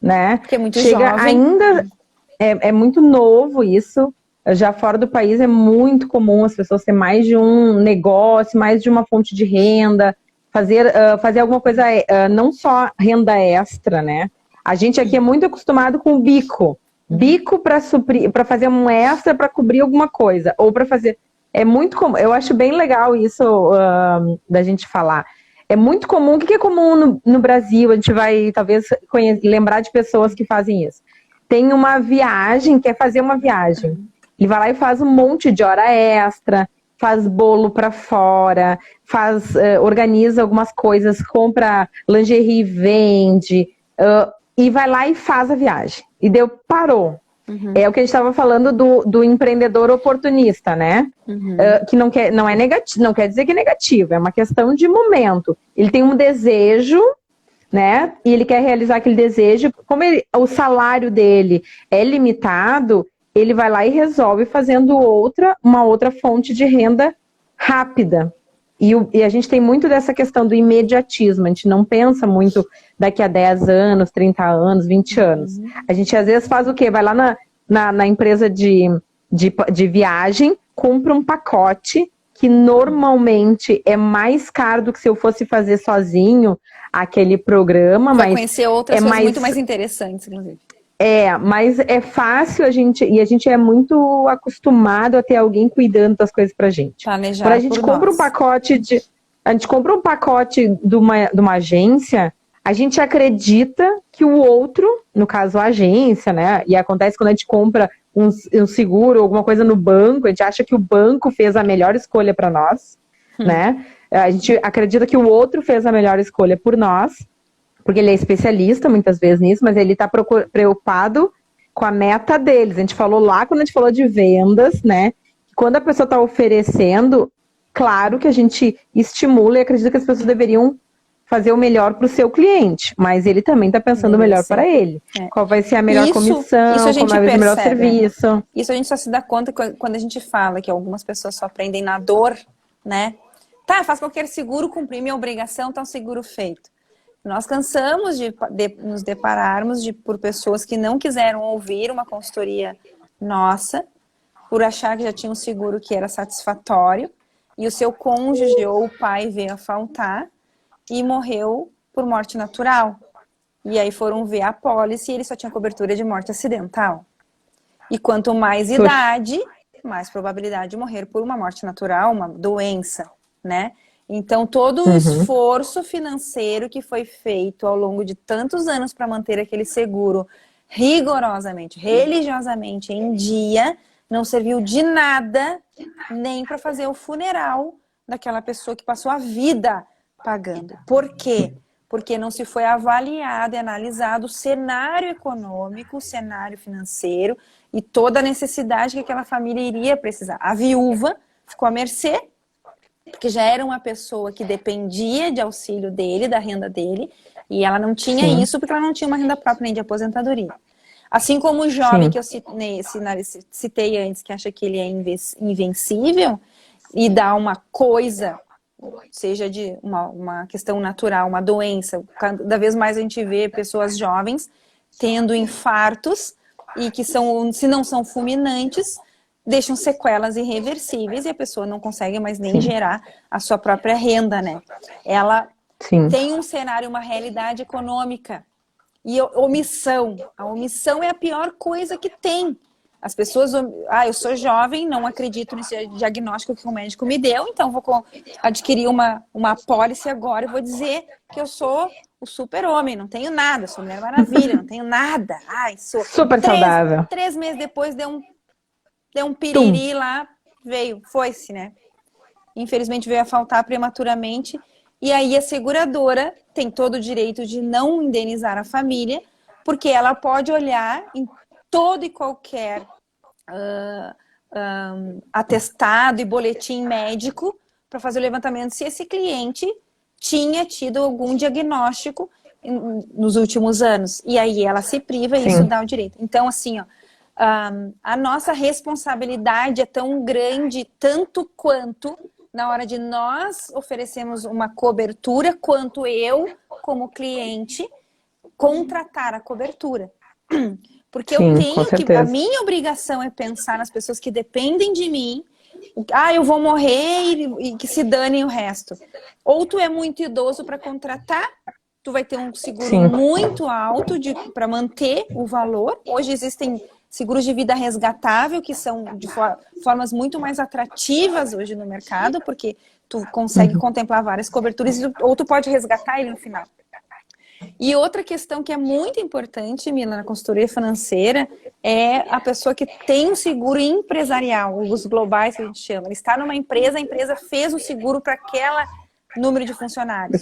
Speaker 1: né?
Speaker 2: Porque é muito jovem.
Speaker 1: Ainda é muito novo isso. Já fora do país é muito comum as pessoas terem mais de um negócio, mais de uma fonte de renda, fazer alguma coisa, não só renda extra, né? A gente aqui é muito acostumado com o bico para fazer um extra para cobrir alguma coisa, ou para fazer... É muito comum, eu acho bem legal isso da gente falar. É muito comum, o que é comum no Brasil? A gente vai, talvez, lembrar de pessoas que fazem isso. Tem uma viagem, quer fazer uma viagem. Ele vai lá e faz um monte de hora extra, faz bolo para fora, organiza algumas coisas, compra lingerie, vende, e vai lá e faz a viagem. E parou. É o que a gente estava falando do empreendedor oportunista, né? Que não é negativo, não quer dizer que é negativo, é uma questão de momento. Ele tem um desejo, né? E ele quer realizar aquele desejo. Como o salário dele é limitado, ele vai lá e resolve fazendo uma outra fonte de renda rápida. E a gente tem muito dessa questão do imediatismo. A gente não pensa muito daqui a 10 anos, 30 anos, 20 anos. A gente às vezes faz o quê? Vai lá na empresa de viagem, compra um pacote que normalmente é mais caro do que se eu fosse fazer sozinho aquele programa.
Speaker 2: Vai conhecer outras coisas muito mais interessantes, inclusive.
Speaker 1: Mas é fácil a gente é muito acostumado a ter alguém cuidando das coisas pra gente.
Speaker 2: Planejar
Speaker 1: Quando a gente compra um pacote de uma agência, a gente acredita que o outro, no caso a agência, né? E acontece quando a gente compra um seguro, alguma coisa no banco, a gente acha que o banco fez a melhor escolha para nós, né? A gente acredita que o outro fez a melhor escolha por nós. porque ele é especialista muitas vezes nisso, mas ele está preocupado com a meta deles. A gente falou lá, quando a gente falou de vendas, né? Quando a pessoa está oferecendo, claro que a gente estimula e acredita que as pessoas deveriam fazer o melhor para o seu cliente, mas ele também está pensando o melhor para ele. Qual vai ser a melhor comissão, qual vai ser o melhor serviço.
Speaker 2: Isso a gente só se dá conta quando a gente fala que algumas pessoas só aprendem na dor, né? Tá, faz qualquer seguro, cumprir minha obrigação, tá um seguro feito. Nós cansamos de nos depararmos por pessoas que não quiseram ouvir uma consultoria nossa, por achar que já tinha um seguro que era satisfatório, e o seu cônjuge ou o pai veio a faltar, e morreu por morte natural. E aí foram ver a pólice e ele só tinha cobertura de morte acidental. E quanto mais idade, mais probabilidade de morrer por uma morte natural, uma doença, né? Então, todo o esforço financeiro que foi feito ao longo de tantos anos para manter aquele seguro rigorosamente, religiosamente em dia, não serviu de nada nem para fazer o funeral daquela pessoa que passou a vida pagando. Por quê? Porque não se foi avaliado e analisado o cenário econômico, o cenário financeiro e toda a necessidade que aquela família iria precisar. A viúva ficou à mercê, porque já era uma pessoa que dependia de auxílio dele, da renda dele, e ela não tinha isso porque ela não tinha uma renda própria nem de aposentadoria. Assim como o jovem que eu citei antes, que acha que ele é invencível e dá uma coisa, seja de uma questão natural, uma doença. Cada vez mais a gente vê pessoas jovens tendo infartos e que são, se não são fulminantes, deixam sequelas irreversíveis e a pessoa não consegue mais nem gerar a sua própria renda, né? Ela tem um cenário, uma realidade econômica e omissão. A omissão é a pior coisa que tem. As pessoas, eu sou jovem, não acredito nesse diagnóstico que o médico me deu, então vou adquirir uma apólice agora e vou dizer que eu sou o super-homem, não tenho nada, sou Mulher Maravilha, não tenho nada. Sou
Speaker 1: super saudável.
Speaker 2: 3 meses depois deu um piriri lá, foi-se, né? Infelizmente veio a faltar prematuramente, e aí a seguradora tem todo o direito de não indenizar a família, porque ela pode olhar em todo e qualquer atestado e boletim médico para fazer o levantamento se esse cliente tinha tido algum diagnóstico nos últimos anos. E aí ela se priva e isso dá o direito. Então, assim, a nossa responsabilidade é tão grande, tanto quanto na hora de nós oferecermos uma cobertura, quanto eu, como cliente, contratar a cobertura. Porque eu tenho que... A minha obrigação é pensar nas pessoas que dependem de mim. Eu vou morrer e que se dane o resto. Ou tu é muito idoso para contratar, tu vai ter um seguro muito alto para manter o valor. Hoje existem seguros de vida resgatável, que são de formas muito mais atrativas hoje no mercado, porque tu consegue contemplar várias coberturas, ou tu pode resgatar ele no final. E outra questão que é muito importante, Mila, na consultoria financeira, é a pessoa que tem um seguro empresarial, os globais que a gente chama. Ele está numa empresa, a empresa fez um seguro para aquela número de funcionários.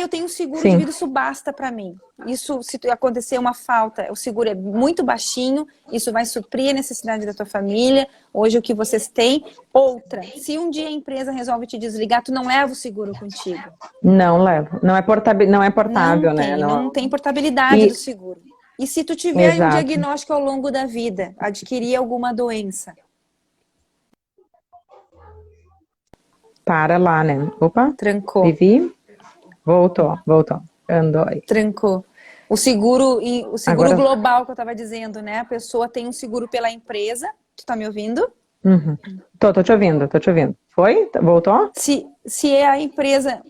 Speaker 2: Eu tenho um seguro de vida, isso basta para mim. Isso, se acontecer uma falta, o seguro é muito baixinho, isso vai suprir a necessidade da tua família, hoje o que vocês têm. Outra, se um dia a empresa resolve te desligar, tu não leva o seguro contigo.
Speaker 1: Não levo. Não é portável, né?
Speaker 2: Não tem portabilidade do seguro. E se tu tiver um diagnóstico ao longo da vida, adquirir alguma doença?
Speaker 1: Para lá, né? Opa.
Speaker 2: Trancou.
Speaker 1: Vivi. Voltou. Andou aí.
Speaker 2: Trancou. O seguro agora... global que eu estava dizendo, né? A pessoa tem um seguro pela empresa. Tu tá me ouvindo?
Speaker 1: Tô te ouvindo. Foi? Voltou?
Speaker 2: Se é a empresa...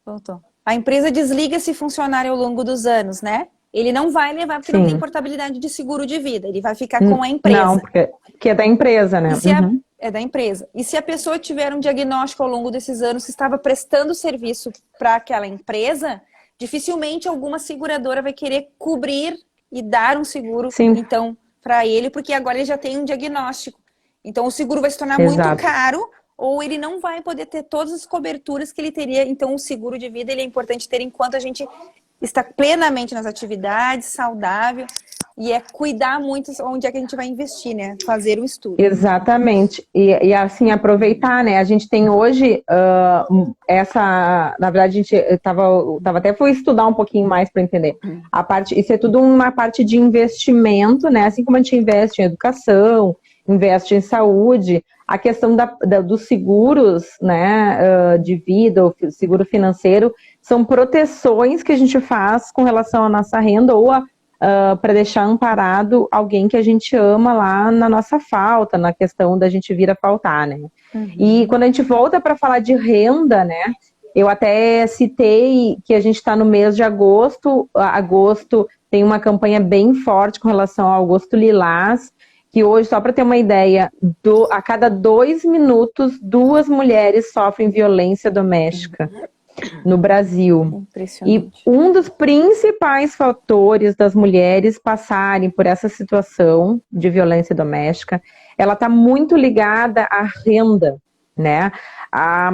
Speaker 2: voltou. A empresa desliga esse funcionário ao longo dos anos, né? Ele não vai levar porque não tem portabilidade de seguro de vida. Ele vai ficar com a empresa.
Speaker 1: Não, porque é da empresa, né?
Speaker 2: É da empresa. E se a pessoa tiver um diagnóstico ao longo desses anos que estava prestando serviço para aquela empresa, dificilmente alguma seguradora vai querer cobrir e dar um seguro, então, para ele, porque agora ele já tem um diagnóstico. Então, o seguro vai se tornar muito caro, ou ele não vai poder ter todas as coberturas que ele teria. Então, o seguro de vida ele é importante ter enquanto a gente está plenamente nas atividades, saudável, e é cuidar muito onde é que a gente vai investir, né? Fazer um estudo.
Speaker 1: Exatamente. E assim, aproveitar, né? A gente tem hoje na verdade, a gente até fui estudar um pouquinho mais para entender. Isso é tudo uma parte de investimento, né? Assim como a gente investe em educação, investe em saúde, a questão dos seguros, né, de vida, o seguro financeiro, são proteções que a gente faz com relação à nossa renda ou para deixar amparado alguém que a gente ama lá na nossa falta, na questão da gente vir a faltar, né? E quando a gente volta para falar de renda, né, eu até citei que a gente está no mês de agosto. Agosto tem uma campanha bem forte com relação ao Agosto Lilás, que hoje, só para ter uma ideia, a cada 2 minutos, 2 mulheres sofrem violência doméstica no Brasil. E um dos principais fatores das mulheres passarem por essa situação de violência doméstica, ela está muito ligada à renda, né? A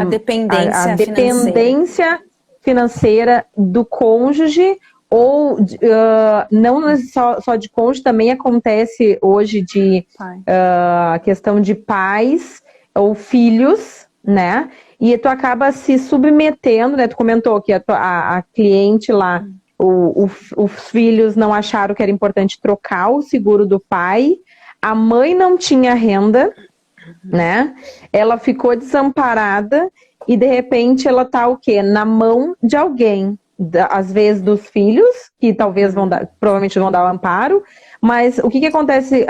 Speaker 1: dependência financeira do cônjuge, ou não só de cônjuge, também acontece hoje a questão de pais ou filhos, né? E tu acaba se submetendo, né? Tu comentou que a cliente lá, os filhos não acharam que era importante trocar o seguro do pai, a mãe não tinha renda, né? Ela ficou desamparada e de repente ela tá o quê? Na mão de alguém, às vezes dos filhos, que talvez provavelmente vão dar o amparo, mas o que acontece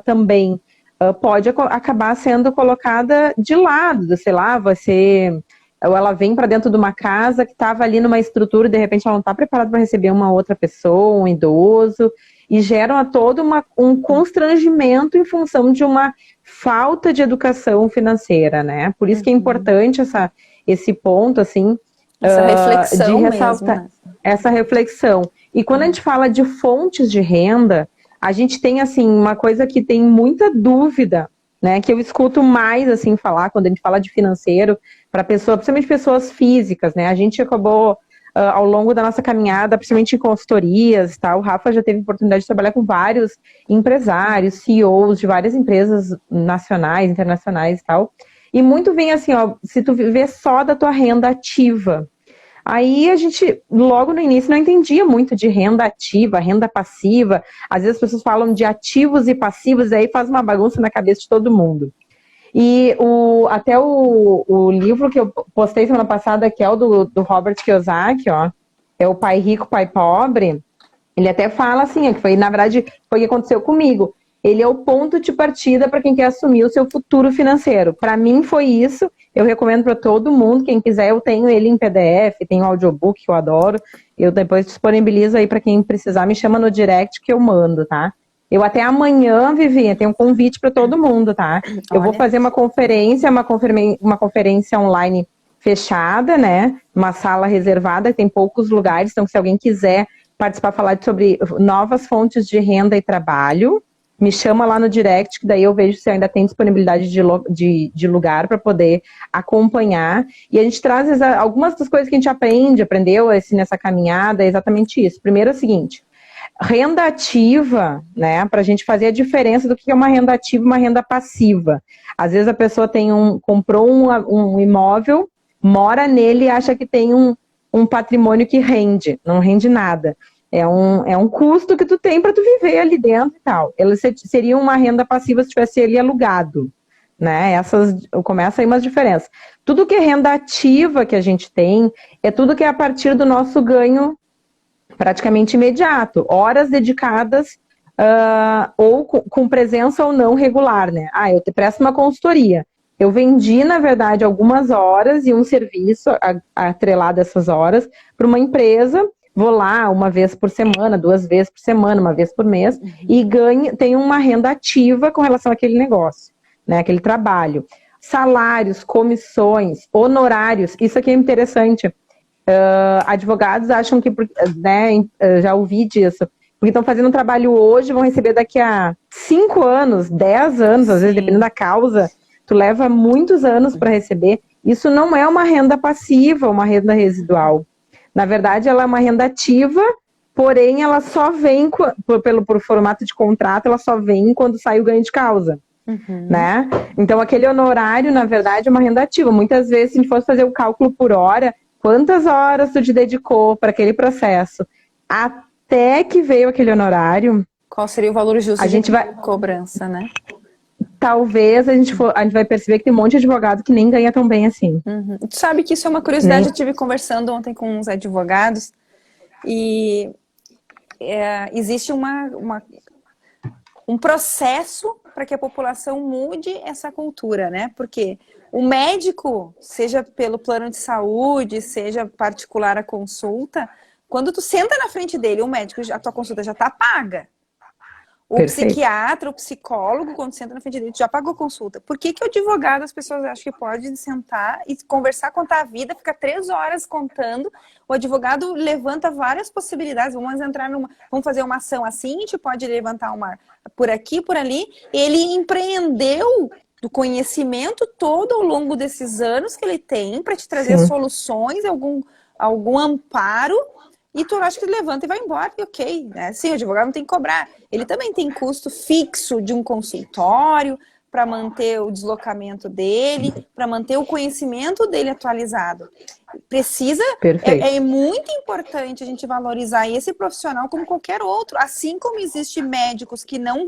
Speaker 1: também? Pode acabar sendo colocada de lado, sei lá, ou ela vem para dentro de uma casa que estava ali numa estrutura e de repente ela não está preparada para receber uma outra pessoa, um idoso, e geram todo um constrangimento em função de uma falta de educação financeira, né? Por isso que é importante esse ponto, assim,
Speaker 2: essa reflexão
Speaker 1: de ressaltar mesmo, né? Essa reflexão. E quando a gente fala de fontes de renda, a gente tem, assim, uma coisa que tem muita dúvida, né, que eu escuto mais, assim, falar, quando a gente fala de financeiro, para principalmente pessoas físicas, né, a gente acabou, ao longo da nossa caminhada, principalmente em consultorias e tal, o Rafa já teve oportunidade de trabalhar com vários empresários, CEOs de várias empresas nacionais, internacionais e tal, e muito vem assim, ó, se tu viver só da tua renda ativa. Aí a gente, logo no início, não entendia muito de renda ativa, renda passiva. Às vezes as pessoas falam de ativos e passivos, e aí faz uma bagunça na cabeça de todo mundo. E até o livro que eu postei semana passada, que é o do Robert Kiyosaki, ó, é o Pai Rico, Pai Pobre, ele até fala assim, que foi, na verdade, foi o que aconteceu comigo. Ele é o ponto de partida para quem quer assumir o seu futuro financeiro. Para mim foi isso. Eu recomendo para todo mundo. Quem quiser, eu tenho ele em PDF, tenho audiobook que eu adoro. Eu depois disponibilizo aí para quem precisar. Me chama no direct que eu mando, tá? Eu até amanhã, Vivi, tenho um convite para todo mundo, tá? Eu vou fazer uma conferência online fechada, né? Uma sala reservada, tem poucos lugares. Então, se alguém quiser participar, falar sobre novas fontes de renda e trabalho, me chama lá no direct, que daí eu vejo se ainda tem disponibilidade de lugar para poder acompanhar. E a gente traz algumas das coisas que a gente aprendeu assim, nessa caminhada, é exatamente isso. Primeiro é o seguinte, renda ativa, né, para a gente fazer a diferença do que é uma renda ativa e uma renda passiva. Às vezes a pessoa comprou um imóvel, mora nele e acha que tem um patrimônio que rende, não rende nada. É um custo que tu tem para tu viver ali dentro e tal. Ela seria uma renda passiva se tivesse ele alugado, né? Começa aí umas diferenças. Tudo que é renda ativa que a gente tem, é tudo que é a partir do nosso ganho praticamente imediato. Horas dedicadas ou com presença ou não regular, né? Eu te presto uma consultoria. Eu vendi, na verdade, algumas horas e um serviço atrelado a essas horas para uma empresa. Vou lá uma vez por semana, 2 vezes por semana, uma vez por mês, e tenho uma renda ativa com relação àquele negócio, né, aquele trabalho. Salários, comissões, honorários, isso aqui é interessante. Advogados acham que, né, já ouvi disso, porque estão fazendo um trabalho hoje, vão receber daqui a 5 anos, 10 anos, às vezes, dependendo da causa. tu leva muitos anos para receber, isso não é uma renda passiva, uma renda residual. Na verdade, ela é uma renda ativa, porém ela só vem, por formato de contrato, ela só vem quando sai o ganho de causa. Né? Então, aquele honorário, na verdade, é uma renda ativa. Muitas vezes, se a gente fosse fazer o cálculo por hora, quantas horas tu te dedicou para aquele processo, até que veio aquele honorário...
Speaker 2: Qual seria o valor justo de cobrança, né?
Speaker 1: Talvez a gente vai perceber que tem um monte de advogado que nem ganha tão bem assim.
Speaker 2: Tu sabe que isso é uma curiosidade, eu estive conversando ontem com uns advogados e existe um processo para que a população mude essa cultura, né? Porque o médico, seja pelo plano de saúde, seja particular a consulta, quando tu senta na frente dele, o médico, a tua consulta já está paga. O
Speaker 1: Perfeito.
Speaker 2: psiquiatra, o psicólogo, quando senta na frente dele, já pagou a consulta. Por que o advogado, as pessoas acham que pode sentar e conversar, contar a vida, ficar 3 horas contando? O advogado levanta várias possibilidades. Vamos fazer uma ação assim, a gente pode levantar uma por aqui, por ali. Ele empreendeu do conhecimento todo ao longo desses anos que ele tem para te trazer soluções, algum amparo. E tu acha que ele levanta e vai embora, e ok, né? Sim, o advogado não tem que cobrar. Ele também tem custo fixo de um consultório para manter o deslocamento dele, para manter o conhecimento dele atualizado. Precisa, é muito importante a gente valorizar esse profissional como qualquer outro. Assim como existe médicos que não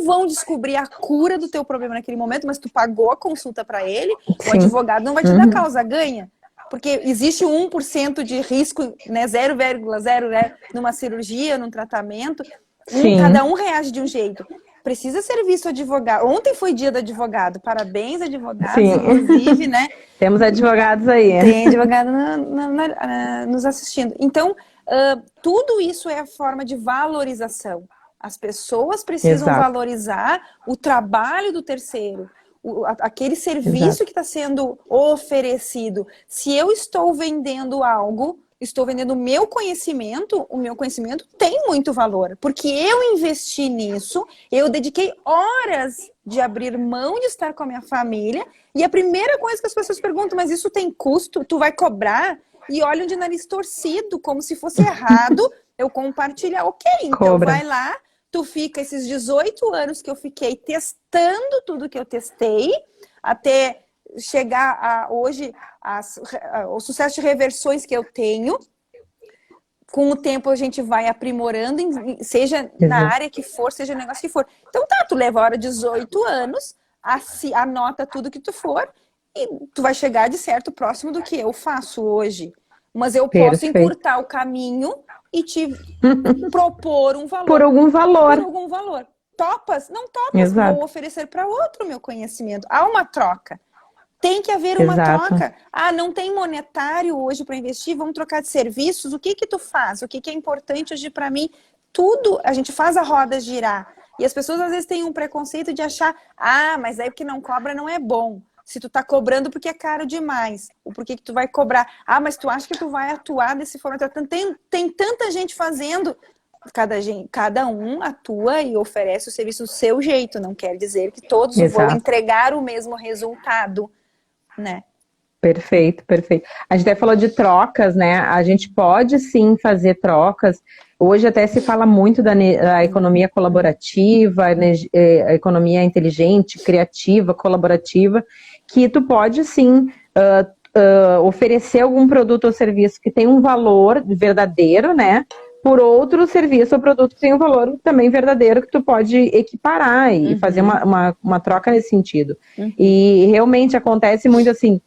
Speaker 2: vão descobrir a cura do teu problema naquele momento, mas tu pagou a consulta para ele, o advogado não vai te dar causa ganha. Porque existe 1% de risco, né, 0,00 numa cirurgia, num tratamento. Cada um reage de um jeito. Precisa ser visto advogado. Ontem foi dia do advogado. Parabéns, advogados, inclusive, né?
Speaker 1: Temos advogados aí.
Speaker 2: Tem advogado nos assistindo. Então, tudo isso é a forma de valorização. As pessoas precisam valorizar o trabalho do terceiro. Aquele serviço que está sendo oferecido. Se eu estou vendendo algo, estou vendendo o meu conhecimento tem muito valor, porque eu investi nisso, eu dediquei horas de abrir mão de estar com a minha família, e a primeira coisa que as pessoas perguntam, mas isso tem custo? Tu vai cobrar? E olham de nariz torcido, como se fosse errado eu compartilhar. Ok, então vai lá, tu fica esses 18 anos que eu fiquei testando tudo que eu testei, até chegar a hoje o sucesso de reversões que eu tenho. Com o tempo a gente vai aprimorando, seja na área que for, seja no negócio que for. Então tu leva a hora 18 anos, anota tudo que tu for, e tu vai chegar de certo próximo do que eu faço hoje. Mas eu posso encurtar o caminho e te propor um valor.
Speaker 1: Por algum valor.
Speaker 2: Por algum valor. Topas? Não topas. Vou oferecer para outro o meu conhecimento. Há uma troca. Tem que haver uma troca. Não tem monetário hoje para investir, vamos trocar de serviços. O que tu faz? O que é importante hoje para mim? Tudo, a gente faz a roda girar. E as pessoas às vezes têm um preconceito de achar, mas aí porque não cobra não é bom. Se tu tá cobrando porque é caro demais. Ou porque que tu vai cobrar. Mas tu acha que tu vai atuar desse formato. Tem tanta gente fazendo. Cada um atua e oferece o serviço do seu jeito. Não quer dizer que todos vão entregar o mesmo resultado, né?
Speaker 1: Perfeito. A gente até falou de trocas, né? A gente pode sim fazer trocas. Hoje até se fala muito da economia colaborativa, a economia inteligente, criativa, colaborativa, que tu pode sim oferecer algum produto ou serviço que tem um valor verdadeiro, né? Por outro serviço ou produto que tem um valor também verdadeiro que tu pode equiparar e fazer uma troca nesse sentido. E realmente acontece muito assim,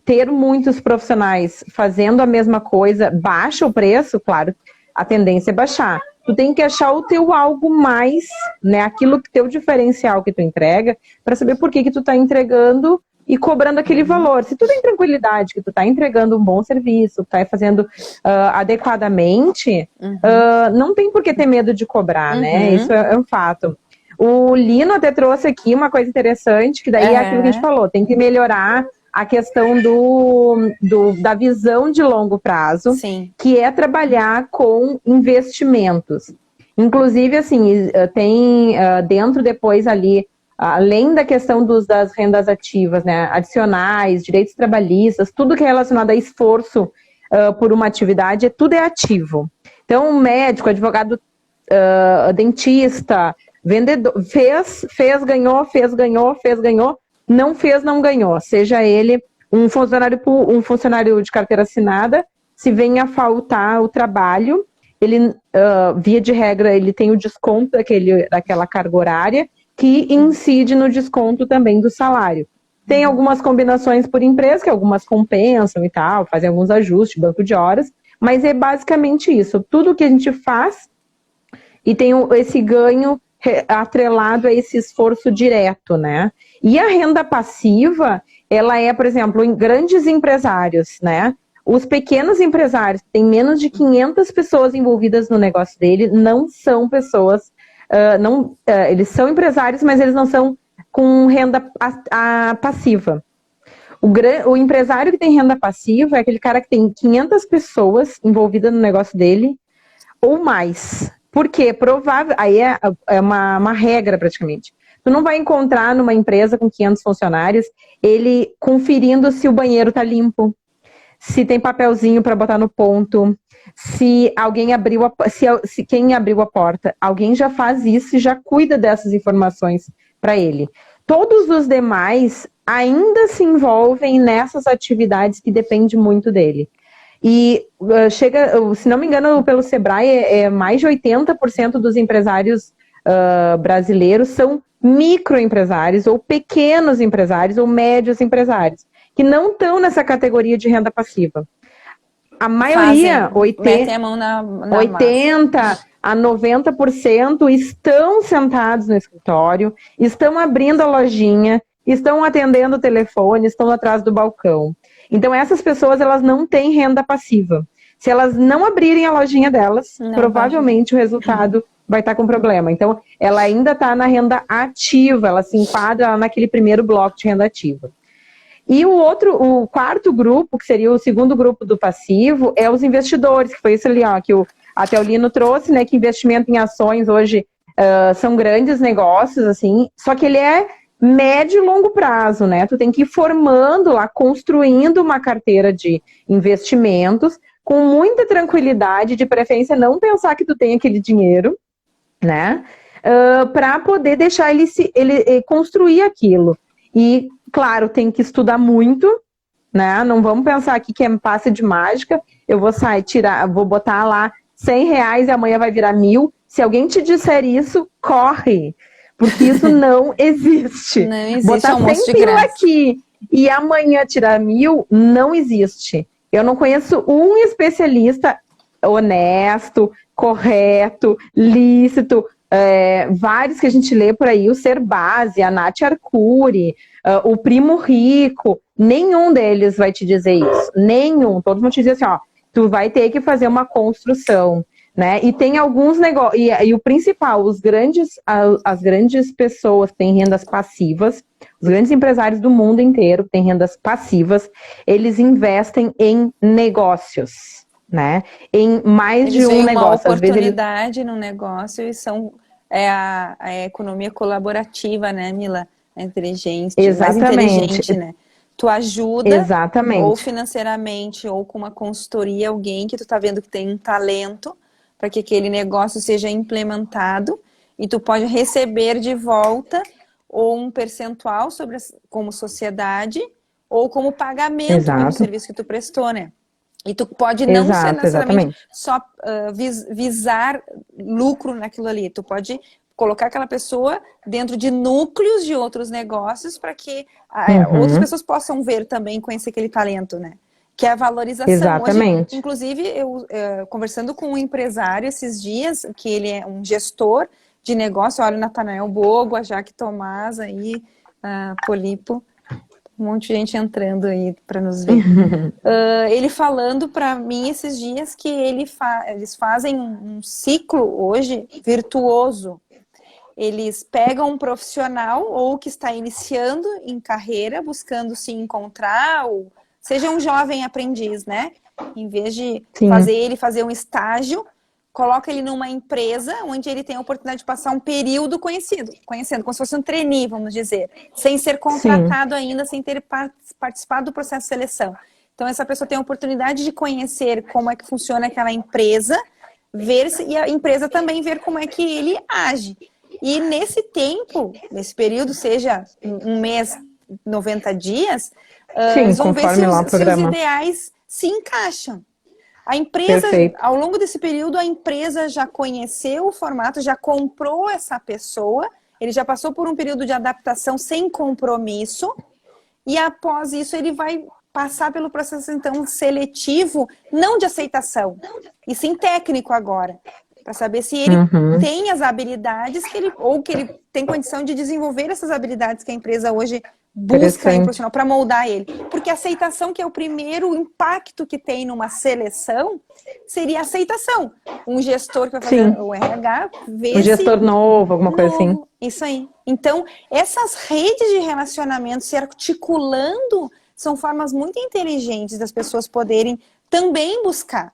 Speaker 1: ter muitos profissionais fazendo a mesma coisa, baixa o preço, claro, a tendência é baixar. Tu tem que achar o teu algo mais, né, aquilo que teu diferencial que tu entrega, para saber por que tu tá entregando e cobrando aquele valor. Se tu tem tranquilidade que tu tá entregando um bom serviço, tá fazendo adequadamente, não tem por que ter medo de cobrar, né? Isso é um fato. O Lino até trouxe aqui uma coisa interessante, que daí é aquilo que a gente falou, tem que melhorar a questão da visão de longo prazo, que é trabalhar com investimentos. Inclusive, assim, tem dentro depois ali além da questão das rendas ativas, né, adicionais, direitos trabalhistas, tudo que é relacionado a esforço por uma atividade, tudo é ativo. Então, médico, advogado, dentista, vendedor, fez, ganhou, não fez, não ganhou. Seja ele um funcionário de carteira assinada, se vem a faltar o trabalho, ele, via de regra, ele tem o desconto daquela carga horária, que incide no desconto também do salário. Tem algumas combinações por empresa, que algumas compensam e tal, fazem alguns ajustes, banco de horas, mas é basicamente isso. Tudo que a gente faz e tem esse ganho atrelado a esse esforço direto, né? E a renda passiva, ela é, por exemplo, em grandes empresários, né? Os pequenos empresários, que têm menos de 500 pessoas envolvidas no negócio dele, não são pessoas, eles são empresários, mas eles não são com renda passiva. O empresário que tem renda passiva é aquele cara que tem 500 pessoas envolvidas no negócio dele, ou mais. Por quê? Provável, aí é uma regra praticamente. Tu não vai encontrar numa empresa com 500 funcionários ele conferindo se o banheiro tá limpo, se tem papelzinho para botar no ponto, se alguém abriu se quem abriu a porta, alguém já faz isso e já cuida dessas informações para ele. Todos os demais ainda se envolvem nessas atividades que dependem muito dele. E se não me engano, pelo Sebrae, mais de 80% dos empresários brasileiros são microempresários, ou pequenos empresários, ou médios empresários, que não estão nessa categoria de renda passiva. A maioria, 80 a 90%, estão sentados no escritório, estão abrindo a lojinha, estão atendendo o telefone, estão atrás do balcão. Então, essas pessoas, elas não têm renda passiva. Se elas não abrirem a lojinha delas, provavelmente o resultado vai estar com problema. Então, ela ainda está na renda ativa, ela se enquadra naquele primeiro bloco de renda ativa. E o quarto grupo, que seria o segundo grupo do passivo, é os investidores, que foi isso ali, ó, que até o Lino trouxe, né, que investimento em ações hoje são grandes negócios, assim, só que ele é médio e longo prazo, né? Tu tem que ir formando lá, construindo uma carteira de investimentos com muita tranquilidade, de preferência não pensar que tu tem aquele dinheiro, né? Para poder deixar ele construir aquilo. E, claro, tem que estudar muito, né? Não vamos pensar aqui que é passe de mágica, eu vou vou botar lá R$100 e amanhã vai virar 1.000. Se alguém te disser isso, corre! Porque isso não existe.
Speaker 2: Não existe
Speaker 1: botar
Speaker 2: almoço
Speaker 1: 100
Speaker 2: de
Speaker 1: pila
Speaker 2: graça
Speaker 1: aqui e amanhã tirar 1.000, não existe. Eu não conheço um especialista honesto, correto, lícito, vários que a gente lê por aí, o Cerbasi, a Nath Arcuri, o Primo Rico, nenhum deles vai te dizer isso. Nenhum. Todos vão te dizer assim, ó, tu vai ter que fazer uma construção. Né? E tem alguns negócios, e o principal, as grandes pessoas que têm rendas passivas, os grandes empresários do mundo inteiro que têm rendas passivas, eles investem em negócios, né? Em mais de um negócio.
Speaker 2: Uma oportunidade no negócio e a economia colaborativa, né, Mila? A inteligente,
Speaker 1: exatamente,
Speaker 2: mais inteligente, né? Tu ajuda,
Speaker 1: exatamente,
Speaker 2: ou financeiramente, ou com uma consultoria, alguém que tu tá vendo que tem um talento, para que aquele negócio seja implementado, e tu pode receber de volta ou um percentual como sociedade, ou como pagamento pelo serviço que tu prestou, né? E tu pode não ser necessariamente só visar lucro naquilo ali, tu pode colocar aquela pessoa dentro de núcleos de outros negócios para que outras pessoas possam ver também, conhecer aquele talento, né? Que é a valorização.
Speaker 1: Exatamente.
Speaker 2: Hoje, inclusive, eu conversando com um empresário esses dias, que ele é um gestor de negócio, olha o Natanael Bogo, a Jaque Tomás aí, a Polipo, um monte de gente entrando aí para nos ver. Ele falando para mim esses dias que eles fazem um ciclo hoje virtuoso. Eles pegam um profissional ou que está iniciando em carreira, buscando se encontrar, ou seja um jovem aprendiz, né? Em vez de fazer um estágio, coloca ele numa empresa onde ele tem a oportunidade de passar um período conhecendo, como se fosse um trainee, vamos dizer, sem ser contratado ainda, sem ter participado do processo de seleção. Então, essa pessoa tem a oportunidade de conhecer como é que funciona aquela empresa, e a empresa também ver como é que ele age. E nesse tempo, nesse período, seja um mês, 90 dias, eles vão ver se os ideais se encaixam. A empresa, ao longo desse período, a empresa já conheceu o formato, já comprou essa pessoa, ele já passou por um período de adaptação sem compromisso, e após isso ele vai passar pelo processo, então, seletivo, não de aceitação, e sim técnico agora, para saber se ele tem as habilidades ou que ele tem condição de desenvolver essas habilidades que a empresa hoje busca em profissional para moldar ele. Porque a aceitação, que é o primeiro impacto que tem numa seleção, seria a aceitação. Um gestor que vai fazer o RH, ver
Speaker 1: um gestor novo, alguma coisa assim.
Speaker 2: Isso aí. Então, essas redes de relacionamento se articulando são formas muito inteligentes das pessoas poderem também buscar.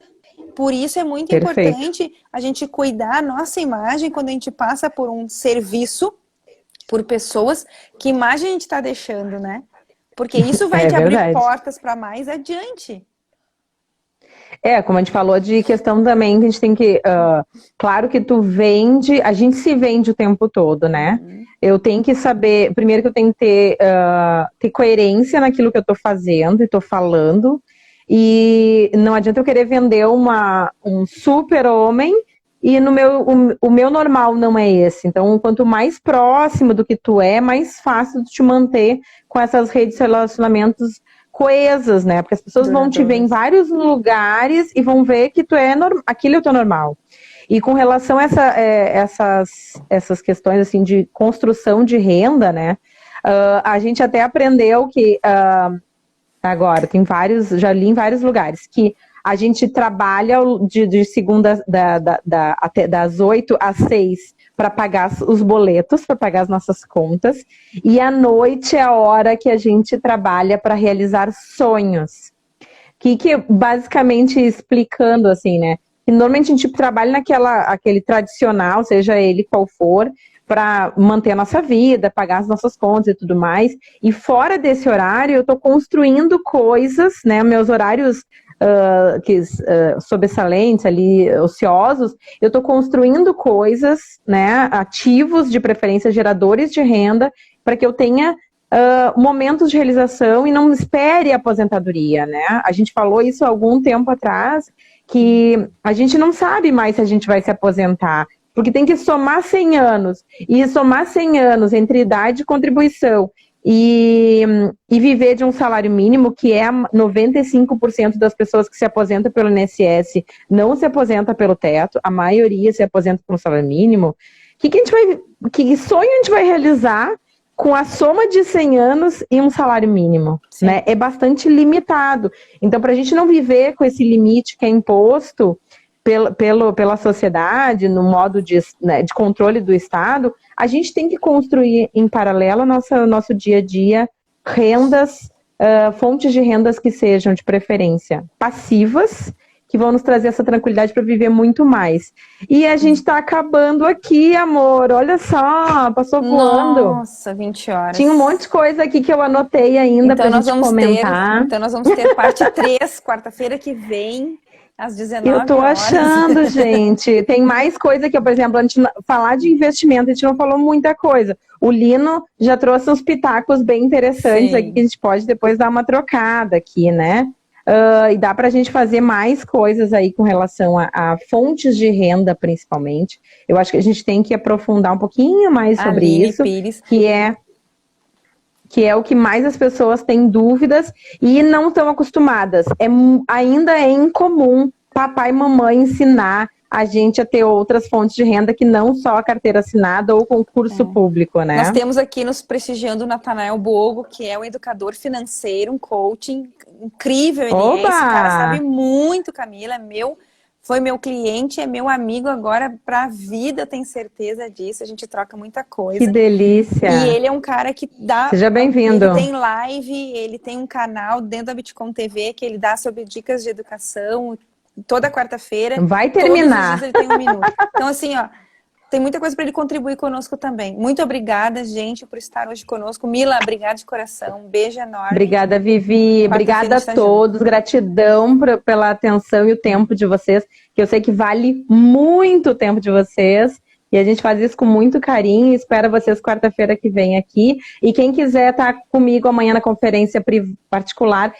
Speaker 2: Por isso é muito importante a gente cuidar a nossa imagem quando a gente passa por um serviço, por pessoas, que imagem a gente está deixando, né? Porque isso vai te abrir portas para mais adiante.
Speaker 1: Como a gente falou de questão também, que a gente tem que... claro que tu vende, a gente se vende o tempo todo, né? Eu tenho que saber, primeiro que eu tenho que ter coerência naquilo que eu estou fazendo e estou falando. E não adianta eu querer vender um super-homem e o meu normal não é esse. Então, quanto mais próximo do que tu é, mais fácil de te manter com essas redes de relacionamentos coesas, né? Porque as pessoas vão te ver em vários lugares e vão ver que aquilo é o teu normal. E com relação a essas questões assim, de construção de renda, né? A gente até aprendeu que... agora, já li em vários lugares, que a gente trabalha de segunda, das 8 às 6 para pagar os boletos, para pagar as nossas contas, e à noite é a hora que a gente trabalha para realizar sonhos. Que basicamente explicando assim, né? Que normalmente a gente trabalha aquele tradicional, seja ele qual for, para manter a nossa vida, pagar as nossas contas e tudo mais. E fora desse horário, eu estou construindo coisas, né? Meus horários sobressalentes ali, ociosos, eu estou construindo coisas, né? Ativos, de preferência geradores de renda, para que eu tenha momentos de realização e não espere a aposentadoria, né? A gente falou isso há algum tempo atrás, que a gente não sabe mais se a gente vai se aposentar, porque tem que somar 100 anos, e somar 100 anos entre idade e contribuição, e viver de um salário mínimo, que é 95% das pessoas que se aposentam pelo INSS não se aposenta pelo teto, a maioria se aposenta pelo salário mínimo. Que sonho a gente vai realizar com a soma de 100 anos e um salário mínimo, né? É bastante limitado. Então, para a gente não viver com esse limite que é imposto pela sociedade, no modo de controle do Estado, a gente tem que construir em paralelo nosso dia a dia rendas, fontes de rendas que sejam de preferência passivas, que vão nos trazer essa tranquilidade para viver muito mais. E a gente está acabando aqui, amor. Olha só, passou voando.
Speaker 2: Nossa, 20 horas.
Speaker 1: Tinha um monte de coisa aqui que eu anotei ainda para a gente comentar.
Speaker 2: Então nós vamos ter parte 3, quarta-feira que vem, às 19 horas.
Speaker 1: Eu tô achando, gente. Tem mais coisa que, por exemplo, a gente falar de investimento, a gente não falou muita coisa. O Lino já trouxe uns pitacos bem interessantes aqui, que a gente pode depois dar uma trocada aqui, né? E dá pra gente fazer mais coisas aí com relação a fontes de renda, principalmente. Eu acho que a gente tem que aprofundar um pouquinho mais sobre isso, que é o que mais as pessoas têm dúvidas e não estão acostumadas. Ainda é incomum papai e mamãe ensinar a gente a ter outras fontes de renda que não só a carteira assinada ou concurso público, né?
Speaker 2: Nós temos aqui nos prestigiando o Natanael Bogo, que é um educador financeiro, um coaching incrível. Esse cara sabe muito, Camila, foi meu cliente, é meu amigo agora para a vida, tenho certeza disso. A gente troca muita coisa.
Speaker 1: Que delícia!
Speaker 2: E ele é um cara que dá...
Speaker 1: Seja bem-vindo.
Speaker 2: Ele tem live, ele tem um canal dentro da Bitcoin TV que ele dá sobre dicas de educação, toda quarta-feira.
Speaker 1: Vai terminar.
Speaker 2: Todos os dias ele tem 1 minuto. Então, assim, ó, tem muita coisa para ele contribuir conosco também. Muito obrigada, gente, por estar hoje conosco. Mila, obrigada de coração. Um beijo enorme.
Speaker 1: Obrigada, Vivi. Obrigada a todos. Gratidão pela atenção e o tempo de vocês, que eu sei que vale muito o tempo de vocês. E a gente faz isso com muito carinho. Espero vocês quarta-feira que vem aqui. E quem quiser estar comigo amanhã na conferência particular,